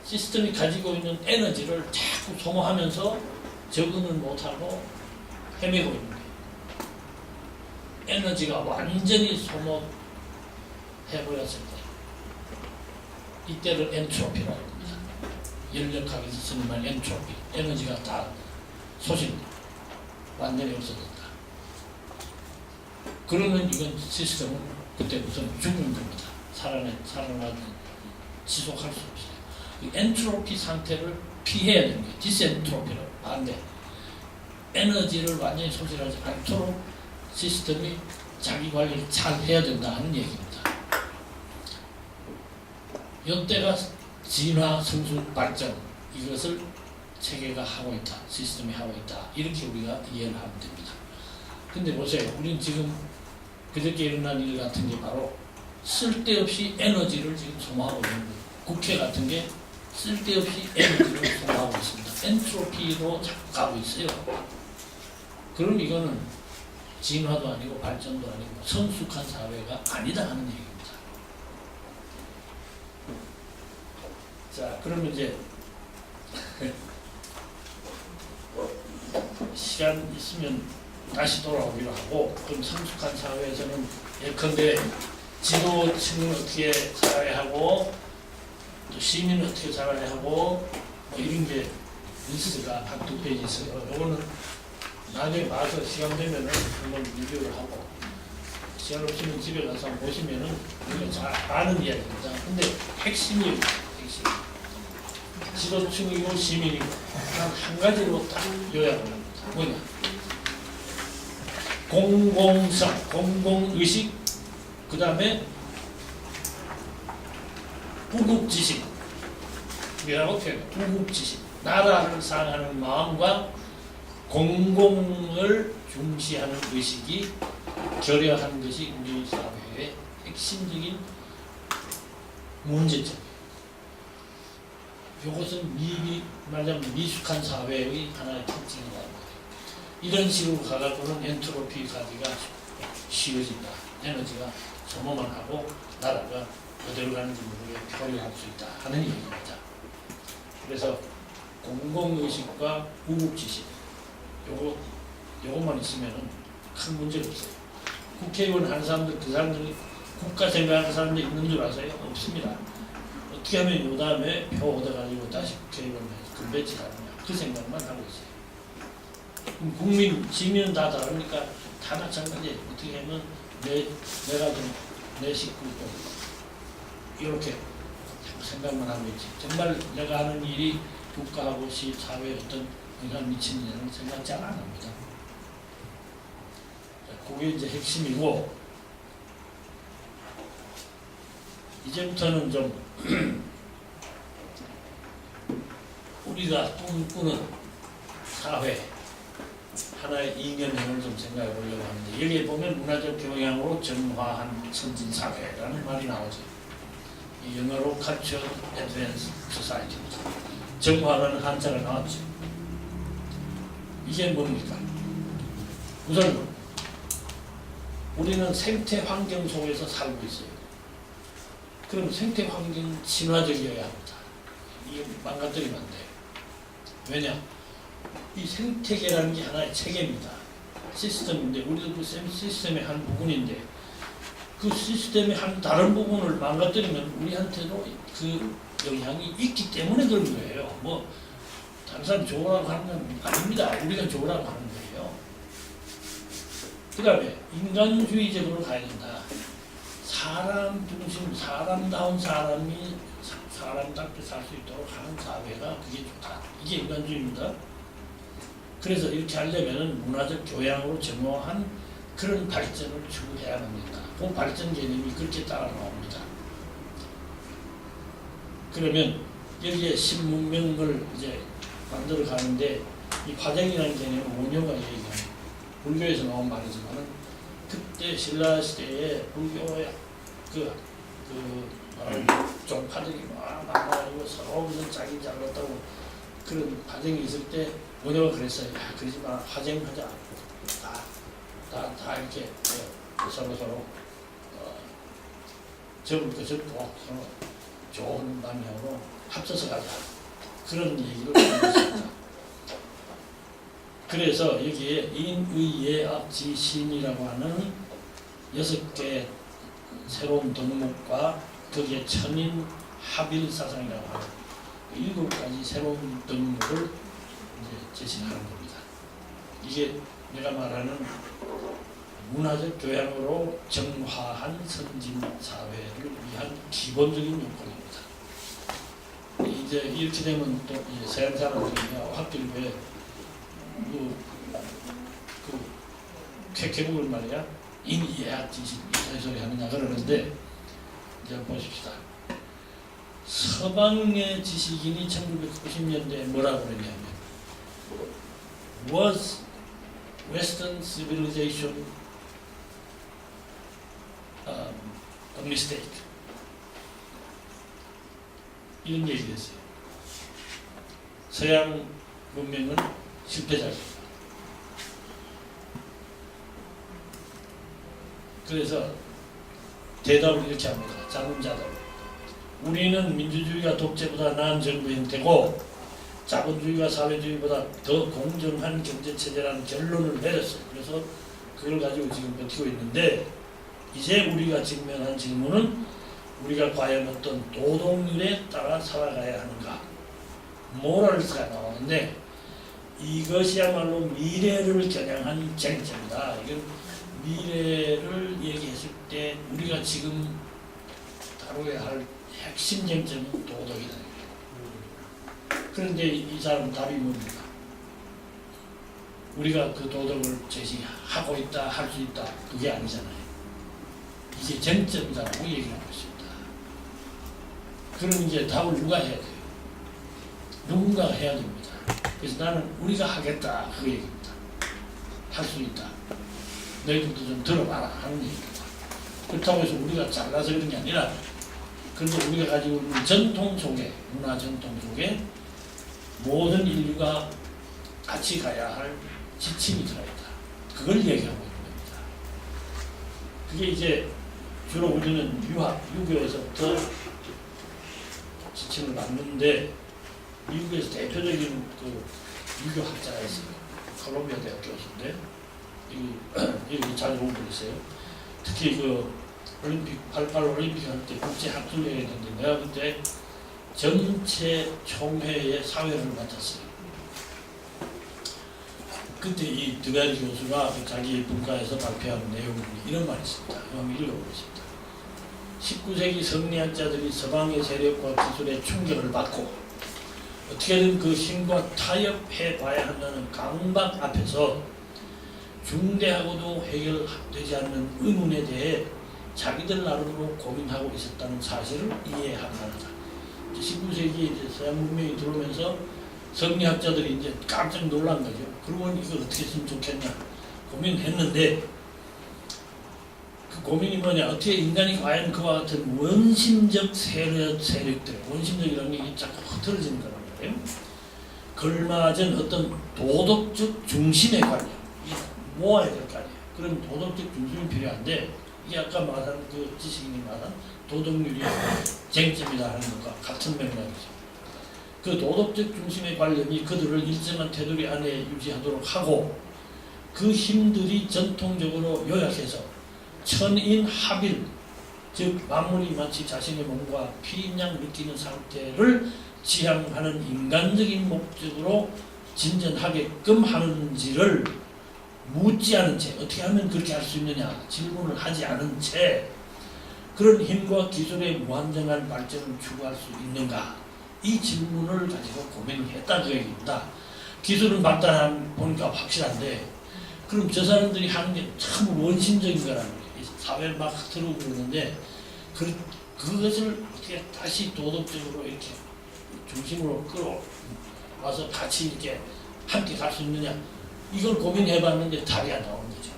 시스템이 가지고 있는 에너지를 자꾸 소모하면서 적응을 못하고 헤매고 있는 거예요. 에너지가 완전히 소모해버렸을 때 이때를 엔트로피라고 합니다. 연력학에서 쓰는 말 엔트로피, 에너지가 다 소실, 완전히 없어졌다. 그러면 이건 시스템은 그때부터 죽는 겁니다. 살아나지 지속할 수 없어요. 이 엔트로피 상태를 피해야 되는 거예요. 디스엔트로피라고 반대. 에너지를 완전히 소실하지 않도록 시스템이 자기 관리를 잘 해야 된다 하는 얘기입니다. 이때가 진화, 성숙, 발전 이것을 체계가 하고 있다. 시스템이 하고 있다. 이렇게 우리가 이해를 하면 됩니다. 근데 보세요. 우리는 지금 그저께 일어난 일 같은 게 바로 쓸데없이 에너지를 지금 소모하고 있는 거예요. 국회 같은 게 쓸데없이 에너지를 소모하고 있습니다. 엔트로피로 자꾸 가고 있어요. 그럼 이거는 진화도 아니고 발전도 아니고 성숙한 사회가 아니다 하는 얘기입니다. 자, 그러면 이제 시간 있으면 다시 돌아오기로 하고, 그럼 성숙한 사회에서는 예컨대 지도층은 어떻게 살아야 하고 또 시민은 어떻게 살아야 하고 뭐 이런 게 리스트가 한 2페이지 있어요. 이거는 나중에 봐서 시간 되면은 한번 리뷰를 하고, 시간 없으면 집에 가서 한번 보시면은 우리가 잘 아는 이야기입니다. 근데 핵심이 지도층이고 시민이고 한 가지로 딱 요약을 합니다. 뭐냐? 공공성, 공공의식, 그 다음에 부국지식, 이라고 표현해요. 부국지식, 나라를 사랑하는 마음과 공공을 중시하는 의식이 결여한 것이 우리 사회의 핵심적인 문제점이에요. 이것은 말하자면 미숙한 사회의 하나의 특징이라는 거예요. 이런 식으로 가가지고는 엔트로피 가기가 쉬워진다. 에너지가 소모만 하고 나라가 어디로 가는지 모르게 표현할 수 있다 하는 얘기입니다. 그래서 공공의식과 부국지식 요것만 있으면 큰 문제가 없어요. 국회의원 하는 사람들, 그 사람들이 국가 생각하는 사람들이 있는 줄 아세요? 없습니다. 어떻게 하면 요 다음에 표 얻어가지고 다시 국회의원 금배지 하느냐, 그 생각만 하고 있어요. 그럼 국민, 시민은 다 다르니까 다 마찬가지예요. 어떻게 하면 내가 좀 내 식구 이렇게 생각만 하고 있지. 정말 내가 하는 일이 국가하고 사회에 어떤 영향을 미치느냐는 생각 잘 안 합니다. 그게 이제 핵심이고, 이제부터는 좀 우리가 꿈꾸는 사회, 하나의 이념형을 좀 생각해 보려고 하는데 여기에 보면 문화적 교양으로 정화한 선진 사회라는 말이 나오죠. 이 영어로 Culture Advanced Society. 정화라는 한자가 나왔죠. 이게 뭡니까? 우선 우리는 생태 환경 속에서 살고 있어요. 그럼 생태 환경 친화적이어야 합니다. 이게 망가뜨리면 안 돼요. 왜냐? 이 생태계라는 게 하나의 체계입니다. 시스템인데 우리도 그 시스템의 한 부분인데 그 시스템의 한 다른 부분을 망가뜨리면 우리한테도 그 영향이 있기 때문에 그런 거예요. 뭐 다른 사람 좋으라고 하는 건 아닙니다. 우리가 좋으라고 하는 거예요. 그 다음에 인간주의적으로 가야 된다. 사람 중심, 사람다운 사람이 사람답게 살 수 있도록 하는 사회가 그게 좋다. 이게 인간주의입니다. 그래서 이렇게 하려면 문화적 교양으로 정화한 그런 발전을 추구해야만 된다. 그 발전 개념이 그렇게 따라 나옵니다. 그러면 여기에 신문명을 이제 만들어 가는데 이 화정이라는 개념은 원효가 얘기하는 불교에서 나온 말이지만은 그때 신라 시대에 불교의 종파들이 막 나와가지고 서로 무슨 자기 잘났다고 그런 과정이 있을 때 원효가 그랬어요. 야, 그러지 마. 화쟁하자. 다 이렇게 서로 적을 거 적고 서로 좋은 방향으로 합쳐서 가자. 그런 얘기를 했습니다. 그래서 여기에 인의 예악 지신이라고 하는 6개 새로운 덕목과 거기에 천인 합일 사상이라고 하는 7가지 새로운 덕목을 이제 제시하는 겁니다. 이게 내가 말하는 문화적 교양으로 정화한 선진 사회를 위한 기본적인 요건입니다. 이제 이렇게 되면 또 이제 서양 사람들이 학교에 쾌쾌국을 말이야 인예학 지식 이런 소리 하느냐 그러는데 이제 보십시다. 서방의 지식인이 1990년대에 뭐라고 그랬냐면 Was Western civilization a mistake? 이런 얘기를 했어요. 서양 문명은 실패작입니다. 그래서 대답을 이렇게 합니다. 자문자답. 우리는 민주주의가 독재보다 나은 정부 형태고 자본주의가 사회주의보다 더 공정한 경제체제라는 결론을 내렸어요. 그래서 그걸 가지고 지금 버티고 있는데 이제 우리가 직면한 질문은 우리가 과연 어떤 도덕률에 따라 살아가야 하는가. 모랄스가 나오는데 이것이야말로 미래를 겨냥한 쟁점이다. 이건 미래를 얘기했을 때 우리가 지금 다뤄야 할 핵심 쟁점은 도덕이다. 그런데 이 사람 답이 뭡니까? 우리가 그 도덕을 제시하고 있다, 할 수 있다. 그게 아니잖아요. 이게 쟁점이라고 얘기하고 있습니다. 그럼 이제 답을 누가 해야 돼요? 누군가가 해야 됩니다. 그래서 나는 우리가 하겠다. 그 얘기입니다. 할 수 있다. 너희들도 좀 들어봐라 하는 얘기입니다. 그렇다고 해서 우리가 잘나서 그런 게 아니라 그런데 우리가 가지고 있는 전통 속에 문화 전통 속에 모든 인류가 같이 가야 할 지침이 들어있다. 그걸 얘기하고 있는 겁니다. 그게 이제 주로 우리는 유교에서부터 지침을 받는데 미국에서 대표적인 그 유교학자가 있어요. 콜롬비아 대학 교수인데 여기 잘 보고 있어요. 특히 그 올림픽 88 올림픽 할 때 국제 학술회에 있는데 내가 그때 전체 총회의 사회를 맡았어요. 그때 이 드가리 교수가 자기 분과에서 발표한 내용이 이런 말이 있습니다. 한번 읽어보겠습니다. 19세기 성리학자들이 서방의 세력과 기술에 충격을 받고 어떻게든 그 힘과 타협해 봐야 한다는 강박 앞에서 중대하고도 해결되지 않는 의문에 대해 자기들 나름으로 고민하고 있었다는 사실을 이해할 만하다. 19세기에 이제 서양 문명이 들어오면서 성리학자들이 이제 깜짝 놀란 거죠. 그러면 이걸 어떻게 했으면 좋겠냐 고민했는데 그 고민이 뭐냐, 어떻게 인간이 과연 그와 같은 원심적 세력들, 원심적이라는 게 자꾸 흐트러지는 거란 말이에요. 걸맞은 어떤 도덕적 중심의 관념, 모아야 될 거 아니에요. 그럼 도덕적 중심이 필요한데, 이게 아까 말한 그 지식인이 말한 도덕률이 쟁점이다 하는 것과 같은 맥락이죠. 그 도덕적 중심의 관념이 그들을 일정한 테두리 안에 유지하도록 하고, 그 힘들이 전통적으로 요약해서 천인합일, 즉 만물이 마치 자신의 몸과 피인양 느끼는 상태를 지향하는 인간적인 목적으로 진전하게끔 하는지를 묻지 않은 채, 어떻게 하면 그렇게 할 수 있느냐 질문을 하지 않은 채 그런 힘과 기술의 무한정한 발전을 추구할 수 있는가, 이 질문을 가지고 고민을 했다 그 얘기입니다. 기술은 발달한 보니까 확실한데, 그럼 저 사람들이 하는 게 참 원심적인 거라는 거예요. 사회를 막 흐트러고 그러는데 그것을 어떻게 다시 도덕적으로 이렇게 중심으로 끌어와서 같이 이렇게 함께 갈 수 있느냐, 이걸 고민해봤는데 답이 안 나오는 거죠.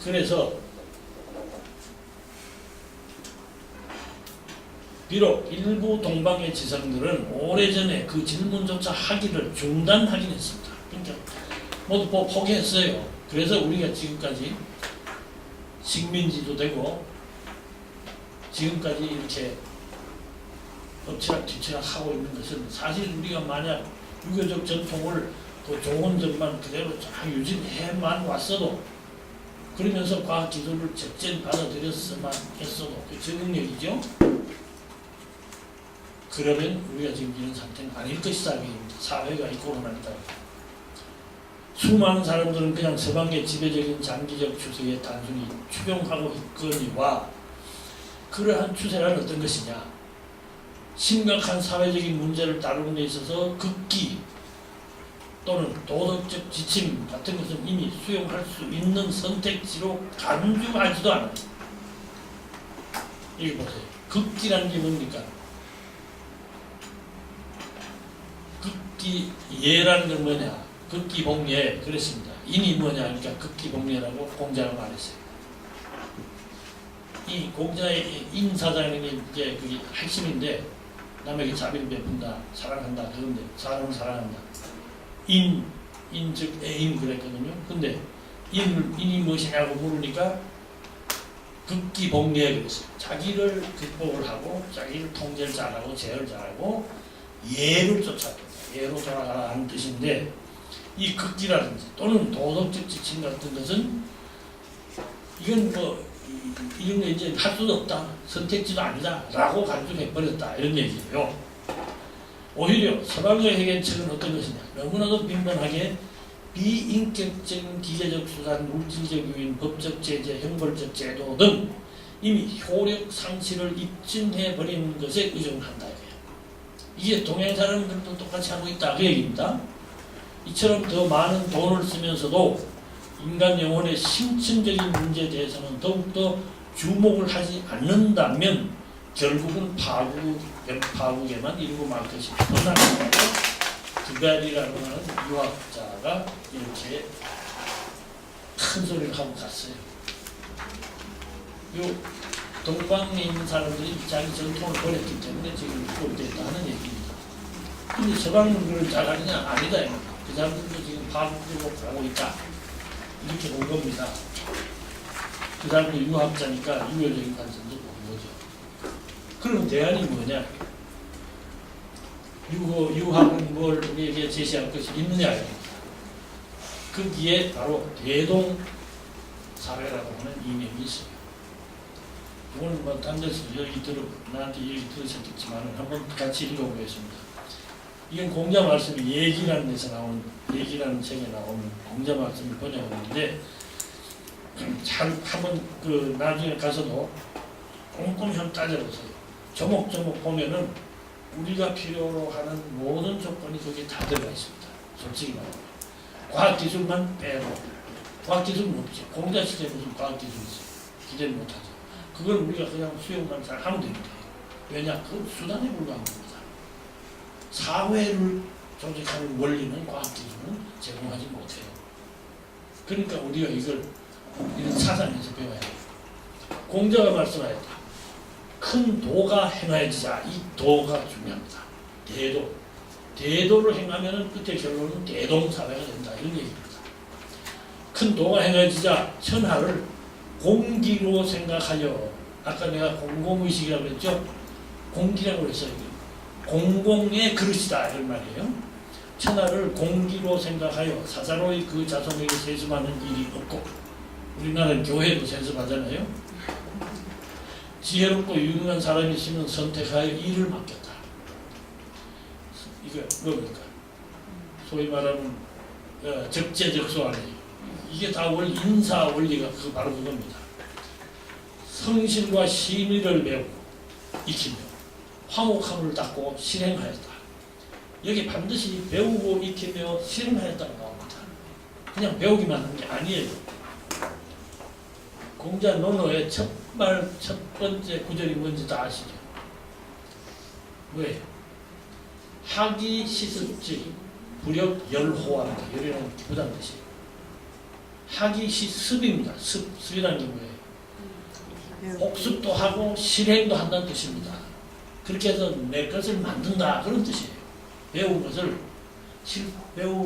그래서 비록 일부 동방의 지성들은 오래전에 그 질문조차 하기를 중단하긴 했습니다. 그러니까 모두 포기했어요. 그래서 우리가 지금까지 식민지도 되고 지금까지 이렇게 엎치락뒤치락 하고 있는 것은, 사실 우리가 만약 유교적 전통을 그 좋은 점만 그대로 쫙 유지해만 왔어도, 그러면서 과학기술을 적절히 받아들였으면 했어도 그 적응력이죠. 그러면 우리가 지금 이런 상태는 아닐 것이다. 사회가 이 코로나입니다. 수많은 사람들은 그냥 서방의 지배적인 장기적 추세에 단순히 추종하고 있거니와, 그러한 추세란 어떤 것이냐, 심각한 사회적인 문제를 다루는 데 있어서 극기 또는 도덕적 지침 같은 것은 이미 수용할 수 있는 선택지로 간주하지도 않아요. 여기 보세요. 극기라는 게 뭡니까? 극기 예라는 건 뭐냐? 극기봉예, 그랬습니다. 인이 뭐냐? 그러니까 극기봉예라고 공자가 말했어요. 이 공자의 인사자는 게 이제 그게 핵심인데, 남에게 자비를 베푼다, 사랑한다, 그런데 사람을 사랑한다. 인 즉 애인 그랬거든요. 근데 인이 무엇이냐고 물으니까 극기봉예 그랬어요. 자기를 극복을 하고, 자기를 통제를 잘하고, 제어를 잘하고, 예를 쫓아간다. 예로 돌아가라 하는 뜻인데, 이 극기라든지 또는 도덕적 지침 같은 것은 이건 뭐 이런 거 이제 할 수도 없다, 선택지도 아니다 라고 간주해버렸다, 이런 얘기예요. 오히려 서방의 해결책은 어떤 것이냐, 너무나도 빈번하게 비인격적인 기계적 수단, 물질적 요인, 법적 제재, 형벌적 제도 등 이미 효력 상실을 입증해버리는 것에 의존한다. 이게 동양 사람들도 똑같이 하고 있다 그 얘기입니다. 이처럼 더 많은 돈을 쓰면서도 인간 영혼의 심층적인 문제에 대해서는 더욱더 주목을 하지 않는다면 결국은 파국에만 이르고 말 것이 뻔한 거고, 두갈이라고 하는 유학자가 이렇게 큰 소리를 하고 갔어요. 요 동방에 있는 사람들이 자기 전통을 버렸기 때문에 지금 그렇게 됐다는 얘기입니다. 근데 서방은 그걸 잘하느냐? 아니다. 그 사람들도 지금 파국으로 가고 있다. 이렇게 본 겁니다. 그 사람이 유학자니까 유효적인 관점도 보는 거죠. 그럼 대안이 뭐냐? 유학은 뭘 우리에게 제시할 것이 있느냐? 거기에 바로 대동 사회라고 하는 이념이 있어요. 이건 뭐 딴 데서 나한테 얘기 들으셨겠지만 한번 같이 읽어보겠습니다. 이건 공자 말씀이 얘기라는 데서 나온, 얘기라는 책에 나오는 공자 말씀을 번역하는데, 잘 한번 그 나중에 가서도 꼼꼼히 한번 따져보세요. 조목조목 보면은 우리가 필요로 하는 모든 조건이 거기에 다 들어가 있습니다. 솔직히 말하면. 과학기술만 빼고. 과학기술은 없죠. 공자 시대에 무슨 과학기술이 있어요. 기대를 못하죠. 그걸 우리가 그냥 수용만 잘 하면 됩니다. 왜냐? 그건 수단에 불과한 겁니다. 사회를 조직하는 원리는 과학 기술은 제공하지 못해요. 그러니까 우리가 이걸 이런 사상에서 배워야 돼요. 공자가 말씀하였다. 큰 도가 행하여지자. 이 도가 중요합니다. 대도. 대도를 행하면 끝에 결론은 대동사회가 된다. 이런 얘기입니다. 큰 도가 행하여지자 천하를 공기로 생각하여, 아까 내가 공공의식이라고 했죠? 공기라고 했어요. 공공의 그릇이다 이런 말이에요. 천하를 공기로 생각하여 사사로이 그 자손에게 세습하는 일이 없고, 우리나라는 교회도 세습하잖아요. 지혜롭고 유능한 사람이 있으면 선택하여 일을 맡겼다. 이거 뭡니까? 소위 말하는 적재적소하는 이게 다 원리, 인사 원리가 바로 그겁니다. 성실과 신의를 배우고 익히며 화목함을 닦고 실행하였다. 여기 반드시 배우고 익히며 실행하였다고 나옵니다. 그냥 배우기만 한 게 아니에요. 공자 논어의 첫 번째 구절이 뭔지 다 아시죠? 왜? 학이 시습지 불역 열호합니다. 열이라는 기쁘다는 뜻이에요. 학이 시습입니다. 습이라는 게 뭐예요? 복습도 하고 실행도 한다는 뜻입니다. 그렇게 해서 내 것을 만든다 그런 뜻이에요. 배운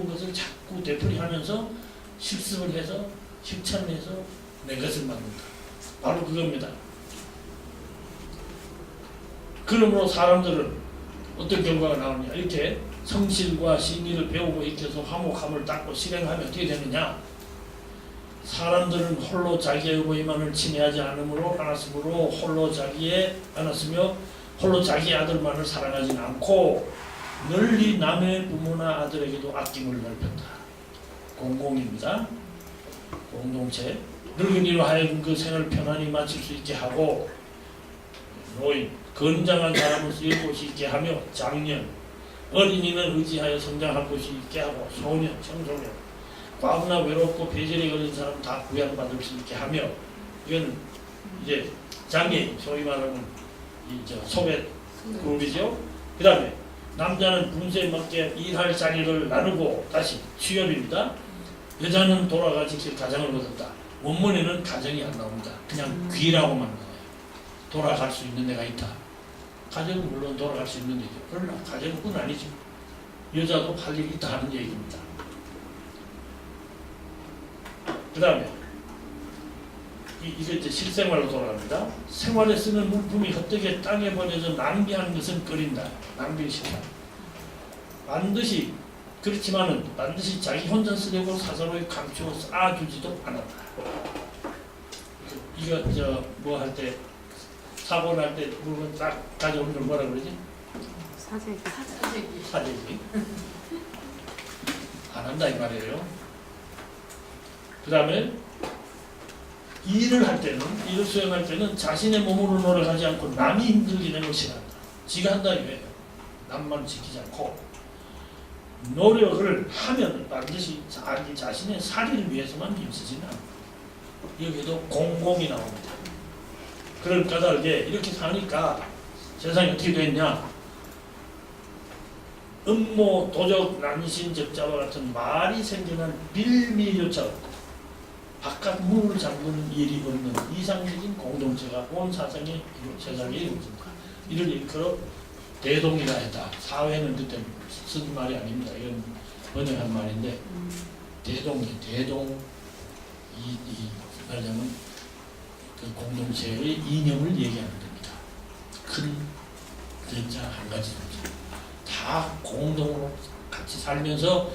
것을 자꾸 되풀이하면서 실습을 해서 실천해서 내 것을 만든다. 바로 그겁니다. 그러므로 사람들은 어떤 결과가 나오느냐, 이렇게 성실과 신의를 배우고 익혀서 화목함을 닦고 실행하면 어떻게 되느냐, 사람들은 홀로 자기의 의만을 친애하지 않으므로 홀로 자기의 아들만을 사랑하지 않고 널리 남의 부모나 아들에게도 아낌을 넓혔다. 공공입니다. 공동체. 늙은이로 하여금 그 생을 편안히 마칠 수 있게 하고, 노인, 건장한 사람을 쓰일 곳이 있게 하며, 장년, 어린이는 의지하여 성장할 곳이 있게 하고, 소년, 청소년, 과부나 외롭고 배절에 걸린 사람 다 부양받을 수 있게 하며, 이건 이제 장애인, 소위 말하는 소외 그룹이죠. 그 다음에 남자는 분수에 맞게 일할 자리를 나누고, 다시 취업입니다. 여자는 돌아가 지킬 가정을 얻었다. 원문에는 가정이 안 나옵니다. 그냥 귀라고만 나와요. 돌아갈 수 있는 데가 있다. 가정은 물론 돌아갈 수 있는 데죠. 그러나 가정뿐 아니죠. 여자도 할 일이 있다 하는 얘기입니다. 그 다음에 이게 이제 실생활로 돌아갑니다. 생활에 쓰는 물품이 헛되게 땅에 버려져 낭비하는 것은 꺼린다. 낭비를 싫다. 반드시 그렇지만은 반드시 자기 혼자 쓰려고 사사로이 감추어 쌓아주지도 않았다. 이거 뭐 할 때 사고 날 때 물건 딱 가져오는 걸 뭐라 그러지? 사재기. 안 한다 이 말이에요. 그 다음에 일을 수행할 때는 자신의 몸으로 노력하지 않고 남이 힘들게 되는 걸 싫어한다. 지가 한다 이거예요. 남만 지키지 않고 노력을 하면 반드시 자기 자신의 살이를 위해서만 힘쓰지는 않는다. 여기에도 공공이 나옵니다. 그럴 까닭에 이렇게 사니까 세상이 어떻게 됐냐, 음모, 도적, 난신, 적자와 같은 말이 생겨난 빌미조차 없고 바깥 문을 잠그는 일이 없는 이상적인 공동체가 온 세상에 이루어집니다. 이를 일컬어 대동이라 했다. 사회는 그때 쓴 말이 아닙니다. 이건 번역한 말인데, 대동 이 말하자면 그 공동체의 이념을 얘기하는 겁니다. 큰 전자 한 가지입니다. 다 공동으로 같이 살면서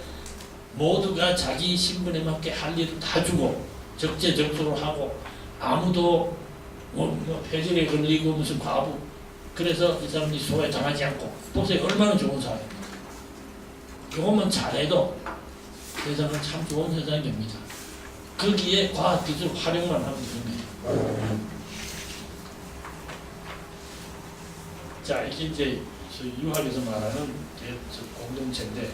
모두가 자기 신분에 맞게 할 일을 다 주고 적재적소로 하고, 아무도 폐질에 걸리고 무슨 과부, 그래서 이 사람이 소외당하지 않고, 보세요 얼마나 좋은 사회입니다. 이것만 잘해도 세상은 참 좋은 세상이 됩니다. 거기에 과학기술 활용만 하면 되는 거예요. 자, 이게 이제 유학에서 말하는 공동체인데,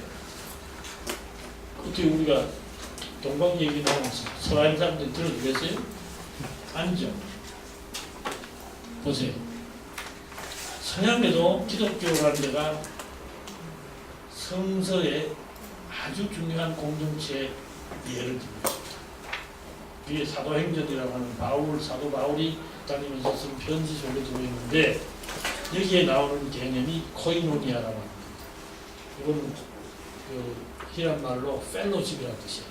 어떻게 우리가 동방 얘기 나오면 서양 사람들 들어주겠어요? 아니죠. 보세요. 서양에도 기독교라는 데가 성서의 아주 중요한 공동체의 예를 듭니다. 이게 사도행전이라고 하는 사도 바울이 다니면서 쓴 편지 속에 들어있는데 여기에 나오는 개념이 코이노니아라고 합니다. 이건 그 히란 말로 펠로십이라는 뜻이에요.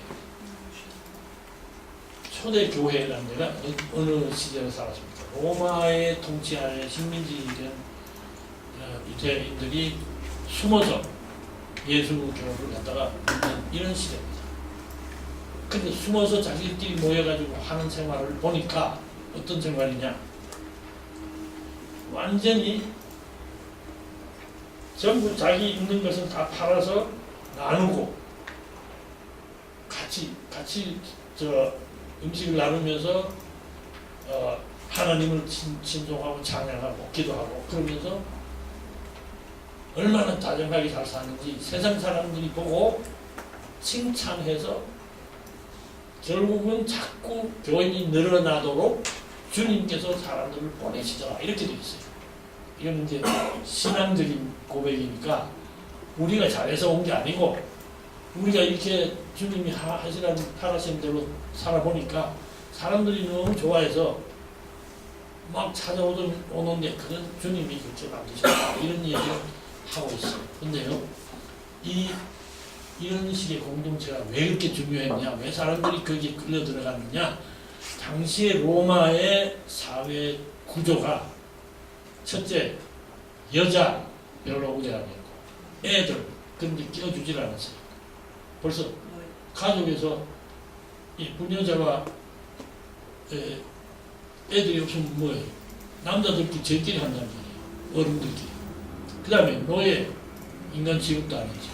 초대 교회라는 데가 어느 시절에 살았습니까? 로마의 통치하에 식민지된 유대인들이 숨어서 예수교를 갖다가 믿는 이런 시대입니다. 근데 숨어서 자기들끼리 모여가지고 하는 생활을 보니까 어떤 생활이냐? 완전히 전부 자기 있는 것은 다 팔아서 나누고 같이 음식을 나누면서 하나님을 친송하고 찬양하고 기도하고 그러면서 얼마나 다정하게 잘 사는지 세상 사람들이 보고 칭찬해서 결국은 자꾸 교인이 늘어나도록 주님께서 사람들을 보내시더라 이렇게 되어 있어요. 이건 이제 신앙적인 고백이니까 우리가 잘해서 온 게 아니고 우리가 이렇게 주님이 하라신 대로 살아보니까 사람들이 너무 좋아해서 막 찾아오는데 그건 주님이 그렇게 만드셨다 이런 얘기를 하고 있어요. 근데요 이런 식의 공동체가 왜 그렇게 중요했냐, 왜 사람들이 거기에 끌려 들어갔느냐. 당시의 로마의 사회 구조가 첫째 여자 별로 오지 않았고 애들 그런데 끼워주질 않았어요. 벌써 가족에서 예쁜 여자가 애들이 없으면 뭐예요? 남자들끼리 저희끼리 한다는 거예요. 어른들끼리. 그 다음에 노예, 인간 취급도 아니죠.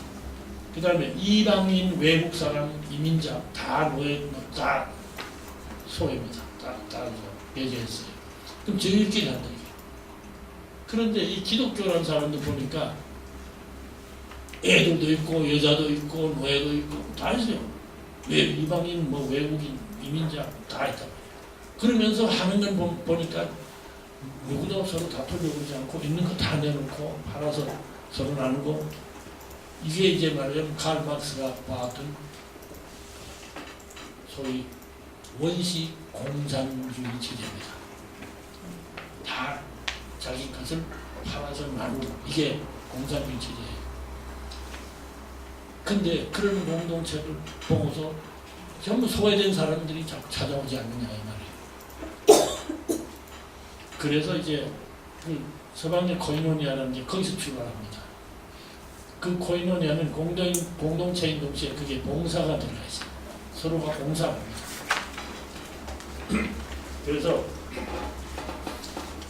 그 다음에 이방인, 외국 사람, 이민자 다 노예, 다 소외입니다. 다 배제했어요. 그럼 저희끼리 한다 이게. 그런데 이 기독교라는 사람들 보니까 애들도 있고 여자도 있고 노예도 있고 다 있어요. 이방인, 뭐 외국인, 이민자 다 있단 말이에요. 그러면서 하는 걸 보니까 누구도 서로 다투려고 하지 않고 있는 거 다 내놓고 팔아서 서로 나누고 이게 이제 말하자면 칼 막스가 봐왔던 소위 원시 공산주의 체제입니다. 다 자기 것을 팔아서 나누고 이게 공산주의 체제예요. 근데 그런 공동체를 보고서 전부 소외된 사람들이 자꾸 찾아오지 않느냐 이 말이에요. 그래서 이제 그 서방의 코이노니아라는 게 거기서 출발합니다. 그 코이노니아는 공동체인 동시에 그게 봉사가 들어가 있어요. 서로가 봉사합니다. 그래서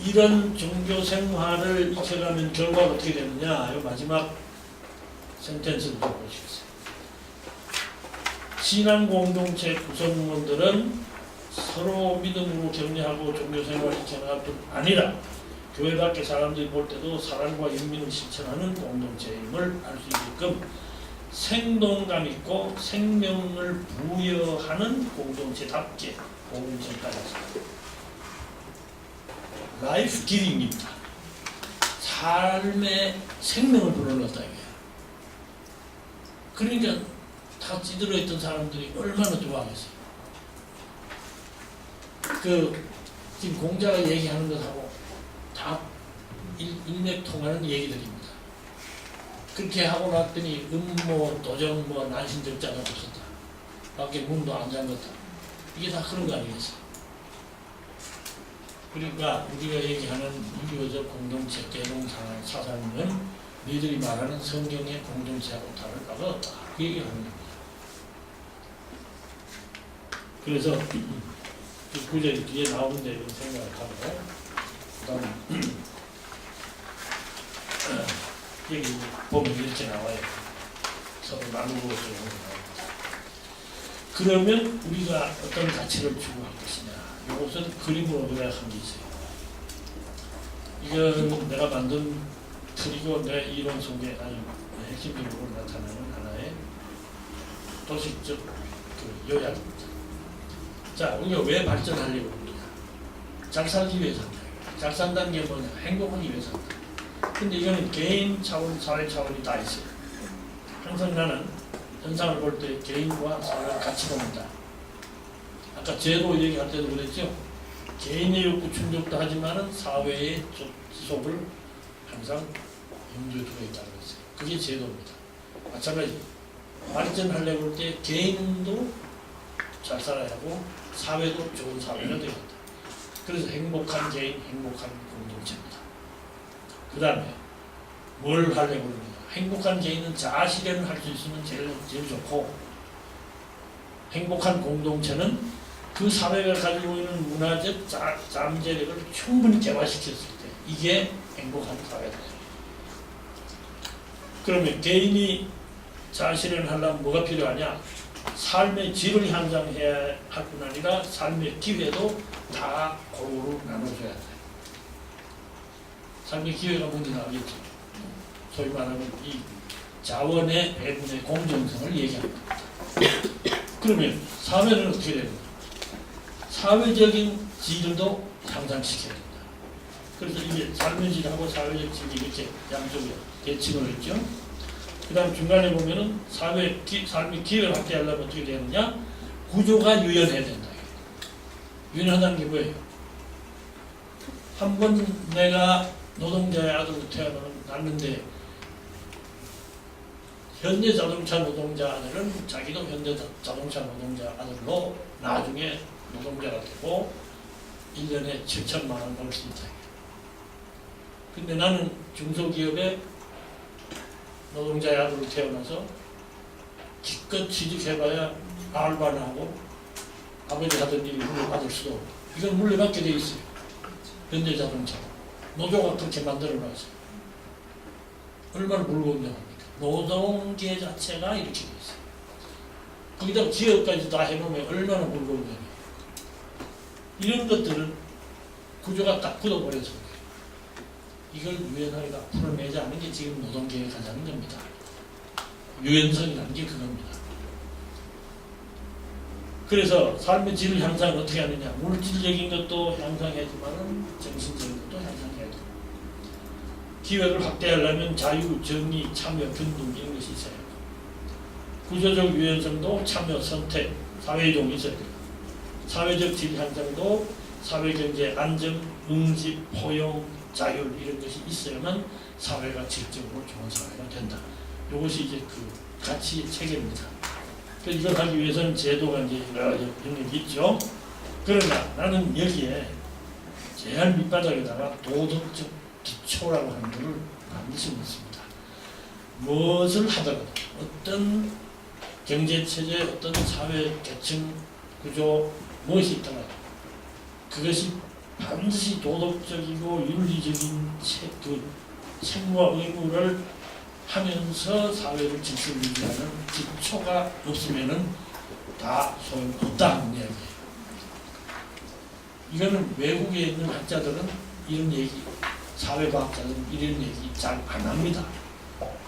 이런 종교 생활을 익혀가면 결과가 어떻게 되느냐. 이 마지막 센텐스를 보시겠어요. 신앙 공동체 구성원들은 서로 믿음으로 격려하고 종교 생활을 익혀나갈 뿐 아니라 교회 밖의 사람들이 볼 때도 사랑과 윤민을 실천하는 공동체임을 알 수 있게끔 생동감 있고 생명을 부여하는 공동체답게 공동체까지 라이프 기링입니다. 삶의 생명을 불어넣었다 이거야. 그러니까 다 찌들어 있던 사람들이 얼마나 좋아하겠어요. 지금 공자가 얘기하는 것하고 다 일맥통하는 얘기들입니다. 그렇게 하고 났더니 음모, 도정, 난신적자가 없었다. 밖에 문도 안 잠갔다. 이게 다 그런 거 아니겠어요? 그러니까 우리가 얘기하는 유교적 공동체 대동사상 사상은 너희들이 말하는 성경의 공동체하고 다를 바가 없다. 그 얘기를 하는 겁니다. 그래서 그 구절이 뒤에 나오는데 이런 생각을 하고 그 다음에 여기 보면 이렇게 나와요. 서로 나누고 나옵니다. 그러면 우리가 어떤 가치를 추구할 것이냐. 이것은 그림으로 요약한 게 있어요. 이건 내가 만든 틀이고 내 이론 속에 아주 핵심적으로 나타나는 하나의 도식적 요약입니다. 자, 우리가 왜 발전하려고 합니까? 잘 살기 위해서 한다. 잘 산다는 게 뭐냐? 행복하기 위해서 한다. 근데 이거는 개인 차원, 사회 차원이 다 있어요. 항상 나는 현상을 볼 때 개인과 사회를 같이 봅니다. 아까 제도 얘기할 때도 그랬죠. 개인의 욕구 충족도 하지만은 사회의 지속을 항상 염두에 두고 있다는 거죠. 그게 제도입니다. 마찬가지 발전하려고 할 때 개인도 잘 살아야 하고 사회도 좋은 사회가 되어야 한다. 그래서 행복한 개인, 행복한 공동체입니다. 그 다음에 뭘 하려고 합니다. 행복한 개인은 자아 실현을 할 수 있으면 제일 좋고, 행복한 공동체는 그 사회가 가지고 있는 문화적 잠재력을 충분히 개화시켰을 때 이게 행복한 사회다. 그러면 개인이 자아 실현을 하려면 뭐가 필요하냐? 삶의 질을 향상해야 할 뿐 아니라 삶의 기회도 다 골고루 나눠줘야 돼. 삶의 기회가 뭔지 나오겠죠. 소위 말하는 이 자원의 배분의 공정성을 얘기합니다. 그러면 사회는 어떻게 됩니까? 사회적인 질도 향상시켜야 된다. 그래서 이게 삶의 질하고 사회적 질이 이렇게 양쪽에 대칭을 했죠. 그 다음 중간에 보면은 삶의 기회를 확대하려면 어떻게 되느냐? 구조가 유연해야 된다. 유연하다는 게 뭐예요? 한 번 내가 노동자의 아들로 태어났는데 현대자동차 노동자 아들은 자기도 현대자동차 노동자 아들로 나중에 노동자가 되고 1년에 7천만 원 벌 수 있다. 근데 나는 중소기업에 노동자의 아들로 태어나서 기껏 취직해봐야 알바를 하고 아버지 하던 일을 물려받을 수도 없고, 이건 물려받게 돼 있어요. 현대자동차 노조가 그렇게 만들어놨어요. 얼마나 불공정합니까? 노동계 자체가 이렇게 돼 있어요. 거기다가 기업까지 다 해놓으면 얼마나 불공정해요. 이런 것들은 구조가 딱 굳어버려서 이걸 유연하게 풀어내지 않는 게 지금 노동계에 가자는 겁니다. 유연성이라는 게 그겁니다. 그래서 삶의 질을 향상을 어떻게 하느냐? 물질적인 것도 향상해야지만 정신적인 것도 향상해야 돼요. 기회를 확대하려면 자유, 정의, 참여, 균등 이런 것이 있어야 돼요. 구조적 유연성도 참여, 선택, 사회이동이 있어야 돼요. 사회적 질 향상도 사회경제 안정, 응집, 포용, 자율 이런 것이 있어야만 사회가 질적으로 좋은 사회가 된다. 이것이 이제 그 가치 체계입니다. 그래서 이걸 하기 위해서는 제도가 이제 여러 영역이 있죠. 그러나 나는 여기에 제일 밑바닥에다가 도덕적 기초라고 하는 것을 반드시 묻습니다. 무엇을 하더라도 어떤 경제체제, 어떤 사회 계층 구조 무엇이 있더라도 그것이 반드시 도덕적이고 윤리적인 책무와 의무를 하면서 사회를 질서 유지하는 기초가 없으면은 다 소용없다 하는 이야기예요. 이거는 외국에 있는 학자들은 이런 얘기, 사회과학자들은 이런 얘기 잘 안 합니다.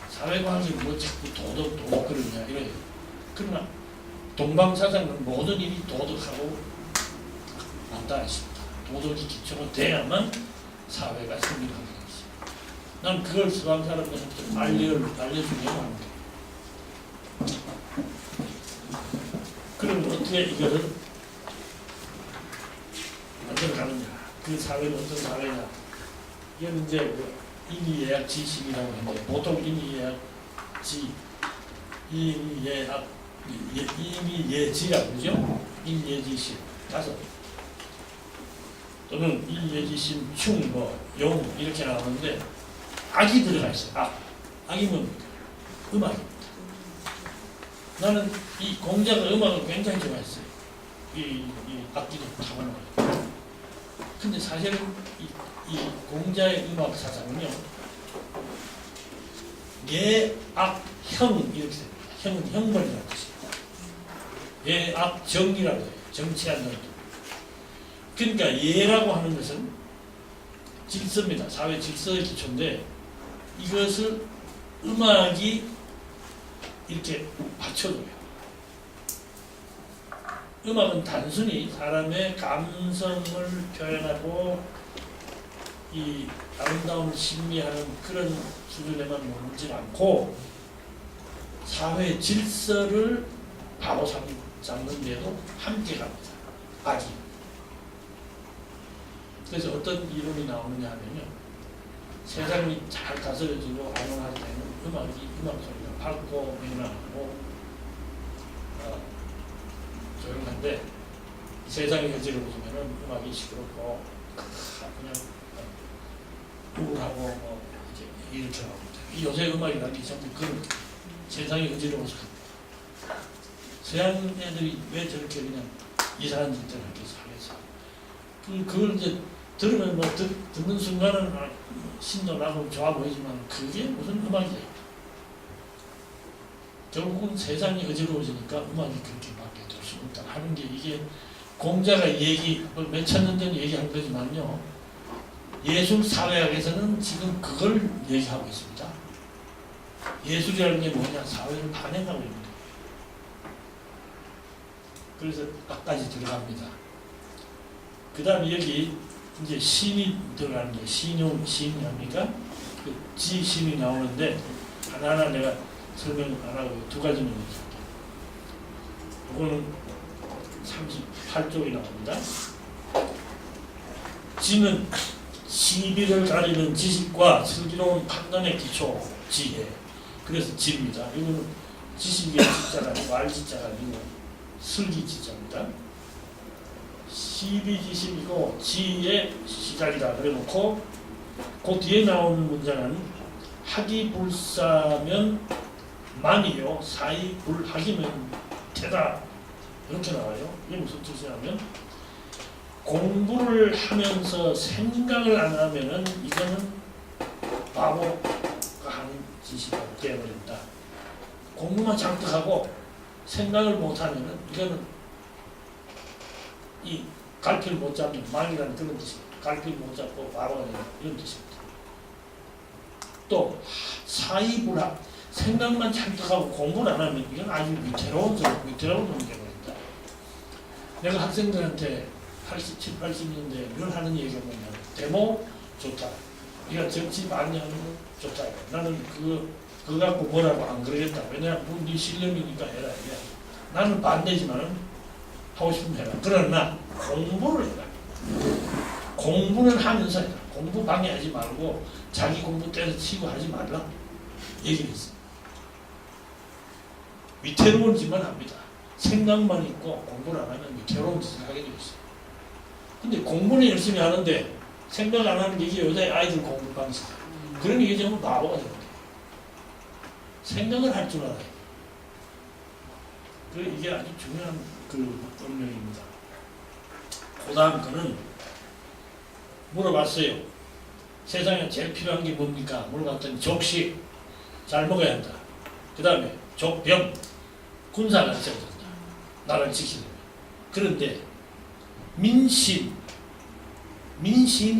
사회과학이 뭐 자꾸 도덕 그러냐 이래요. 그러나 동방사상은 모든 일이 도덕하고 맞닿아 있습니다. 도덕이 기초가 돼야만 사회가 성립하는 것입니다. 난 그걸 서방 사람들한테 알려주려고 합니다. 그럼 어떻게 이거를 만들어가느냐? 그 사회는 어떤 사회냐? 이건 이제 인위예약 지식이라고 하는데, 보통 인위예약지, 인위예지라고 그러죠? 인예지심 5. 또는 인예지심 충, 용 이렇게 나오는데 악이 들어가 있어요. 악이 뭡니까? 음악입니다. 나는 이 공자가 음악을 굉장히 좋아했어요. 이 악기도 타고나요. 근데 사실은 이 공자의 음악 사상은요, 예악형 이렇게 됩니다. 형은 형벌이라는 뜻입니다. 예악정이라고 해요. 정치하는 것. 그러니까 예라고 하는 것은 질서입니다. 사회 질서의 기초인데 이것을 음악이 이렇게 받쳐줘요. 음악은 단순히 사람의 감성을 표현하고 이 아름다움을 심미하는 그런 수준에만 머물지 않고 사회 질서를 바로 잡는 데도 함께 갑니다. 악이. 그래서 어떤 이론이 나오느냐 하면요. 세상이 잘 다스려지고 안온할 때는 음악 소리가 밝고 명랑하고 조용한데 세상이 어지러워지면 음악이 시끄럽고 그냥 우울하고 이제 이렇게 나옵니다. 이 요새 음악이라는 게 전부 그런 세상이 어지러워서 서양 애들이 왜 저렇게 그냥 이상한 짓들을 이렇게 하겠어. 그걸 이제 들으면 듣는 순간은 신도 나고 좋아 보이지만 그게 무슨 음악이에요. 결국은 세상이 어지러워지니까 음악이 그렇게 바뀌어 될 수 없다 하는 게 이게 공자가 몇 천 년 전에 얘기한 거지만요. 예술 사회학에서는 지금 그걸 얘기하고 있습니다. 예술이라는 게 뭐냐? 사회를 반영하고 있는 거예요. 그래서 앞까지 들어갑니다. 그 다음에 여기 이제 신이 들어가는 게 신이니까 그 지신이 나오는데 하나하나 내가 설명 안 하고 두 가지만 얘기할게요. 이거는 38쪽이 나옵니다. 지는 시비를 가리는 지식과 슬기로운 판단의 기초, 지혜. 그래서 지입니다. 이거는 지식의 지자가 아니고 알지자가 아니고 슬기지자입니다. 시비지식이고 지의 시작이다. 그래놓고 그 뒤에 나오는 문장은 학이불사면 만이요 사이불학이면 태다. 이렇게 나와요. 이게 무슨 뜻이냐면 공부를 하면서 생각을 안 하면은 이거는 바보가 하는 짓이라고 되어버린다. 공부만 잔뜩 하고 생각을 못 하면은 이거는 이 갈피를 못 잡는 망이라는 그런 뜻입니다. 갈피를 못 잡고 바보가 되는 이런 뜻입니다. 또 사이불학 생각만 잔뜩 하고 공부를 안 하면 이건 아주 위태로운 놈이 되어버린다. 내가 학생들한테 87, 80년대 늘 하는 얘기가 뭐냐면 데모 좋다. 네가 정치 많이 하는 거 좋다. 나는 그거 갖고 뭐라고 안 그러겠다. 왜냐하면 네 실력이니까 해라. 나는 반대지만 하고 싶으면 해라. 그러나 공부를 해라. 공부는 하면서 해라. 공부 방해하지 말고 자기 공부 때려치고 하지 말라. 얘기를 했어요. 위태로운 짓만 합니다. 생각만 있고 공부를 안 하면 위태로운 짓을 하게 되어 있어요. 근데 공부는 열심히 하는데 생각 안 하는 게 이게 요새 아이들 공부 방식. 그런 게 전부 바보가 됩니다. 생각을 할 줄 알아요. 이게 아주 중요한 운명입니다. 그 다음 거는 물어봤어요. 세상에 제일 필요한 게 뭡니까? 물어봤더니 족식, 잘 먹어야 한다. 그 다음에 족병, 군사가 있어야 된다. 나라를 지키려면. 그런데 민심이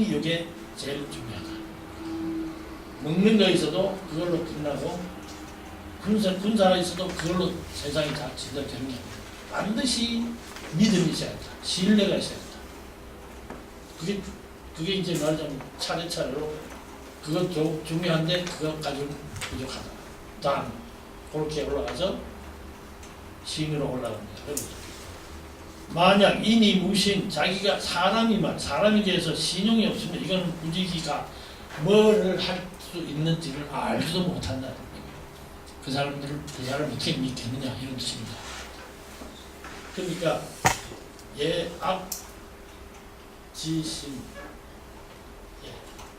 이게 제일 중요하다. 먹는 거 있어도 그걸로 끝나고 군사가 있어도 그걸로 세상이 다 진행되는 게 아니라 반드시 믿음이 있어야 한다. 신뢰가 있어야 한다. 그게 이제 말하자면 차례차례로 그것도 중요한데 그것까지는 부족하다. 다음 그렇게 올라가서 신으로 올라갑니다. 만약 인이 무신 자기가 사람이 대해서 신용이 없으면 이거는 부지기가 뭐를 할 수 있는지를 알지도 못한다. 그 사람을 어떻게 믿겠느냐 이런 뜻입니다. 그러니까 예악 지신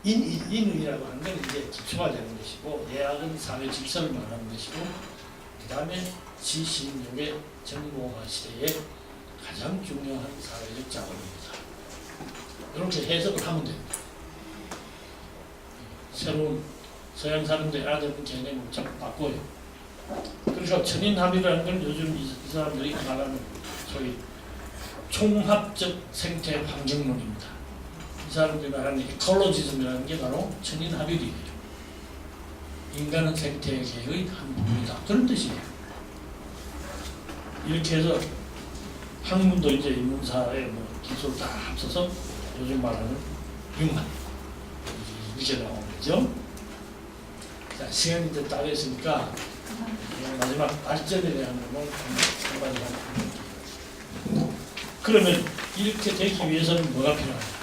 인이라고 하는 건 이제 기초가 되는 것이고 예악은 사회 질서를 말하는 것이고 그 다음에 지신 요게 정보화 시대에 가장 중요한 사회적 자본입니다. 이렇게 해석을 하면 됩니다. 새로운 서양 사람들이 알아듣는 개념을 자꾸 바꿔요. 그러니까 천인합의라는 건 요즘 이 사람들이 말하는 소위 총합적 생태 환경론입니다. 이 사람들이 말하는 이콜로지즘이라는 게 바로 천인합의이에요. 인간은 생태계의 한 부분이다. 그런 뜻이에요. 이렇게 해서 학문도 이제 인문사의 기술 다 합쳐서 요즘 말하는 융합 이렇게 나오는 거죠. 자, 시간이 이제 다 됐으니까 마지막 발전에 대한 부분 한마디 하고. 그러면 이렇게 되기 위해서는 뭐가 필요하냐?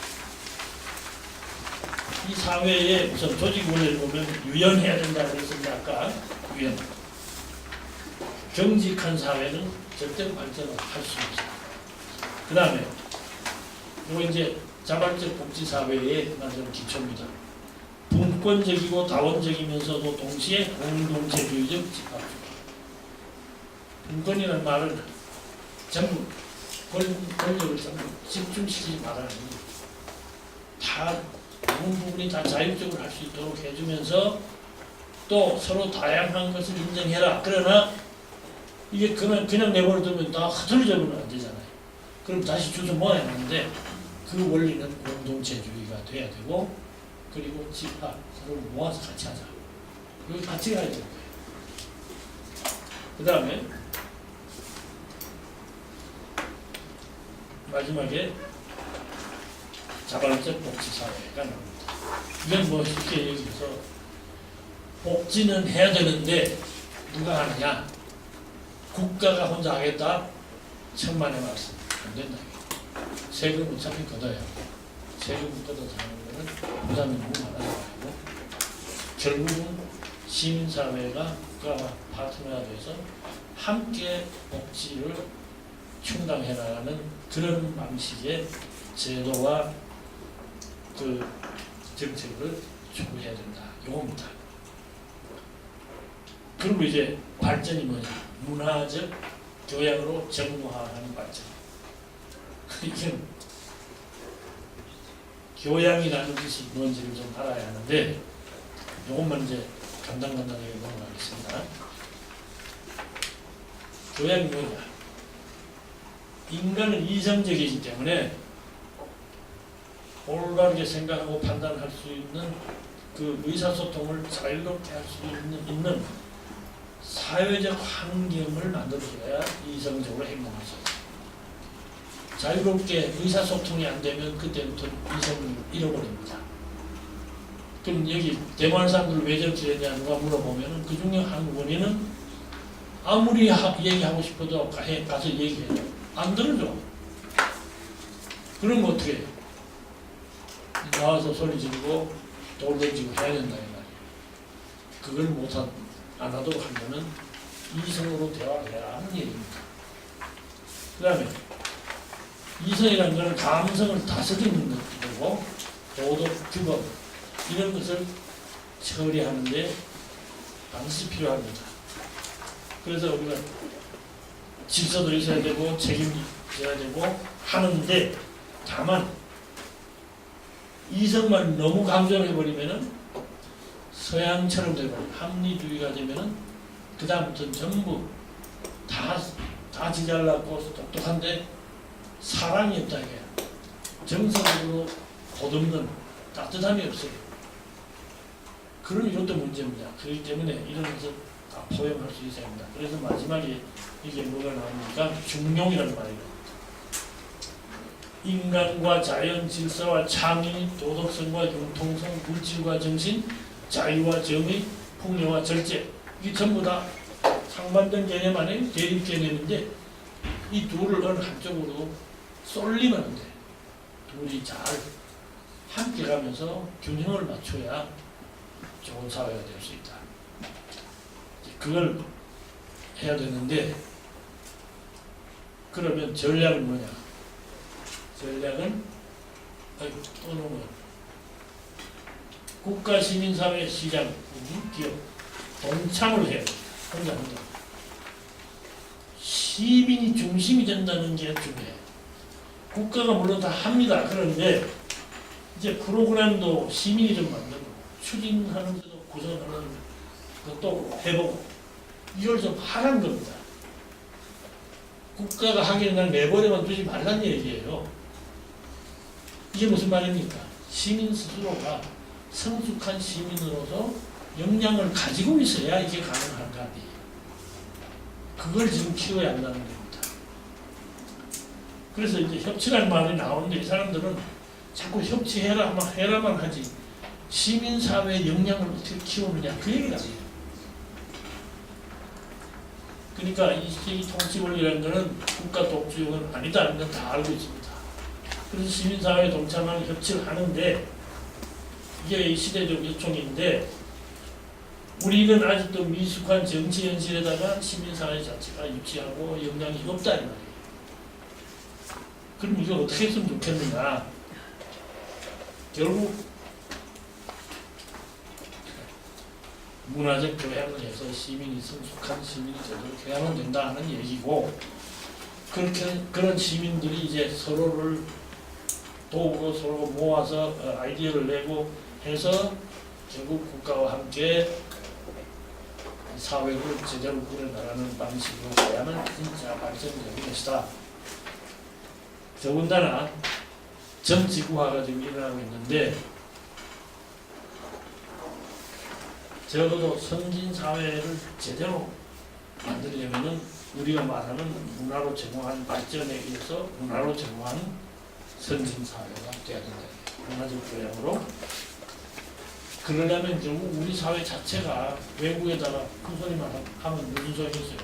이 사회에 우선 조직 원리를 보면 유연해야 된다고 그랬습니다. 아까 유연. 경직한 사회는 절대로 발전을 할 수 없어요. 그 다음에 이거 이제 자발적 복지 사회의 나름 기초입니다. 분권적이고 다원적이면서도 동시에 공동체주의적 집합주의. 분권이라는 말은 전부 권력을 전부 집중시키지 말아야 합니다. 다 모든 부분이 다 자율적으로 할 수 있도록 해주면서 또 서로 다양한 것을 인정해라. 그러나 이게 그냥 내버려두면 다 흐트러져버리면 안 되잖아요. 그럼 다시 주워 모아야 하는데 그 원리는 공동체주의가 돼야 되고 그리고 집합 서로 모아서 같이 하자. 여기 같이 가야 되는 거예요. 그 다음에 마지막에 자발적 복지사회가 나옵니다. 이건 뭐 쉽게 얘기해서 복지는 해야 되는데 누가 하느냐? 국가가 혼자 하겠다? 천만의 말씀. 안 된다. 세금 어차피 걷어야 하고 세금 걷어서 하는 거는 부담이 너무 많아가지고 결국은 시민사회가 국가와 파트너가 돼서 함께 복지를 충당해 나가는 그런 방식의 제도와 그 정책을 추구해야 된다. 요겁니다. 그리고 이제 발전이 뭐냐? 문화적 교양으로 정무화하는 발전. 이게 교양이라는 것이 뭔지를 좀 알아야 하는데 요것만 이제 간단하게 넘어가겠습니다. 교양이 뭐냐? 인간은 이성적이기 때문에 올바르게 생각하고 판단할 수 있는 그 의사소통을 자유롭게 할 수 있는 사회적 환경을 만들어줘야 이성적으로 행동할 수 있어요. 자유롭게 의사소통이 안 되면 그때부터 이성을 잃어버립니다. 그럼 여기 대만 사람들 왜 저렇게 되냐 누가 물어보면 그 중에 한 원인은 아무리 얘기하고 싶어도 가서 얘기해요. 안 들어줘. 그럼 어떻게 해요? 나와서 소리 지르고 돌 던지고 해야 된다 이 말이에요. 그걸 안 하도록 하면은 이성으로 대화를 해야 하는 얘기입니다. 그 다음에 이성이라는 것은 감성을 다스리는 것이고 도덕, 규범 이런 것을 처리하는데 반드시 필요합니다. 그래서 우리가 질서도 있어야 되고 책임져야 되고 하는데 다만 이성만 너무 강조를 해버리면은 서양처럼 되고 합리주의가 되면은 그 다음부터는 전부 다 지잘났고 똑똑한데 사랑이 없다 이게 정서적으로 보듬는 따뜻함이 없어요. 그럼 이것도 문제입니다. 그렇기 때문에 이런 것을 다 포용할 수 있어야 합니다. 그래서 마지막에 이게 뭐가 나오니까 중용이라는 말이 나옵니다. 인간과 자연 질서와 창의, 도덕성과 융통성, 물질과 정신, 자유와 정의, 풍요와 절제 이게 전부 다 상반된 개념 아니에요? 대립 개념인데 이 둘을 어느 한쪽으로 쏠리면 안 돼. 둘이 잘 함께 가면서 균형을 맞춰야 좋은 사회가 될 수 있다. 그걸 해야 되는데 그러면 전략은 뭐냐? 전략은 또 놓으면 국가, 시민사회, 시장, 기업 동참을 해야 돼. 혼자. 시민이 중심이 된다는 게 중요해. 국가가 물론 다 합니다. 그런데 이제 프로그램도 시민이 좀 만들고 추진하는 데도 구성하는 것도 해보고 이걸 좀 하라는 겁니다. 국가가 하기는 날 내버려만 두지 말란 얘기예요. 이게 무슨 말입니까? 시민 스스로가 성숙한 시민으로서 역량을 가지고 있어야 이게 가능한 거 아니에요. 그걸 지금 키워야 한다는 겁니다. 그래서 이제 협치라는 말이 나오는데 이 사람들은 자꾸 해라만 하지 시민사회의 역량을 어떻게 키우느냐 그 얘기가 아니에요. 그러니까 이 통치 원리라는 것은 국가 독주형은 아니다는 건 다 알고 있습니다. 그래서 시민사회 동참하는 협치를 하는데 이게 이 시대적 요청인데 우리는 아직도 미숙한 정치 현실에다가 시민사회 자체가 유치하고 영향이 없다 이 말이에요. 그럼 이걸 어떻게 했으면 좋겠느냐. 결국 문화적 교양을 해서 시민이 성숙한 시민이 제대로 교양은 된다 하는 얘기고 그런 시민들이 이제 서로를 도우고 서로 모아서 아이디어를 내고 해서 결국 국가와 함께 사회를 제대로 꾸려나가는 방식으로 가야는 진짜 발전적인 것이다. 더군다나 정치구화가 지금 일어나고 있는데 적어도 선진사회를 제대로 만들려면은 우리가 말하는 문화로 제공한 발전에 의해서 문화로 제공한 선진사회가 돼야 된다. 문화적 교양으로. 그러려면 결국 우리 사회 자체가 외국에다가 큰 소리만 하면 무슨 소용이 있어요.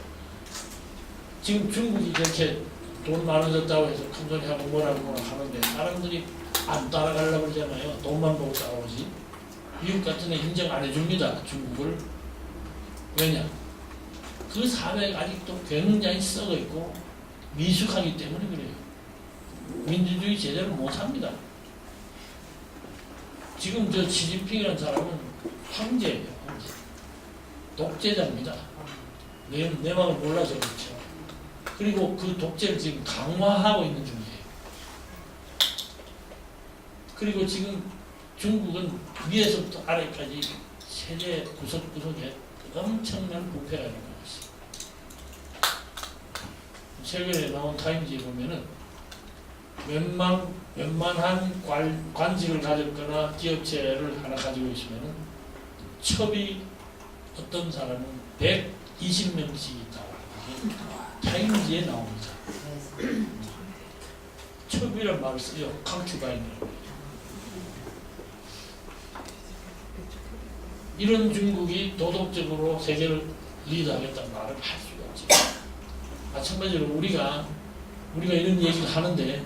지금 중국이 이렇게 돈 많아졌다고 해서 큰 소리 하고 뭐라고 하는데 사람들이 안 따라가려고 그러잖아요. 돈만 보고 따라오지. 미국 같은 데 인정 안 해줍니다. 중국을. 왜냐? 그 사회가 아직도 굉장히 썩어 있고 미숙하기 때문에 그래요. 민주주의 제대로 못합니다. 지금 저 시진핑이라는 사람은 황제예요. 황제. 독재자입니다. 내 마음을 몰라서 그렇죠. 그리고 그 독재를 지금 강화하고 있는 중이에요. 그리고 지금 중국은 위에서부터 아래까지 세계 구석구석에 엄청난 부패가 있는 것이. 최근에 나온 타임지에 보면은 웬만한 관직을 가졌거나 기업체를 하나 가지고 있으면은 첩이 어떤 사람은 120명씩 있다고 타임지에 나옵니다. 첩이란 말을 쓰죠. concubine. 이런 중국이 도덕적으로 세계를 리드하겠다는 말을 할 수가 없지. 마찬가지로 우리가 이런 얘기를 하는데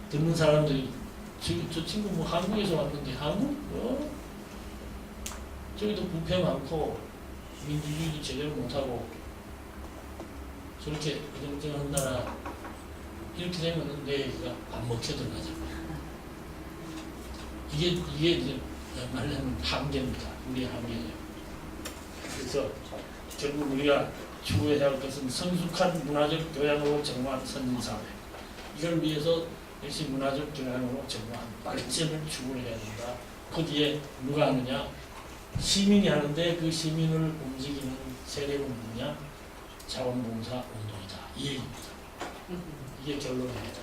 듣는 사람들이 저 친구 뭐 한국에서 왔는데 한국? 저기도 부패 많고 민주주의도 제대로 못하고 저렇게 어정쩡한 나라 이렇게 되면 내 얘기가 안 먹혀들어가잖아. 이게 이제 말하는 한계입니다. 우리의 한계예요. 그래서 결국 우리가 추구해야 할 것은 성숙한 문화적 교양으로 정화한 선진사회. 이걸 위해서 역시 문화적 교양으로 정화한 발전을 추구해야 된다. 그 뒤에 누가 하느냐? 시민이 하는데 그 시민을 움직이는 세력은 누구냐? 자원봉사 운동이다. 이 얘기입니다. 이게 결론입니다.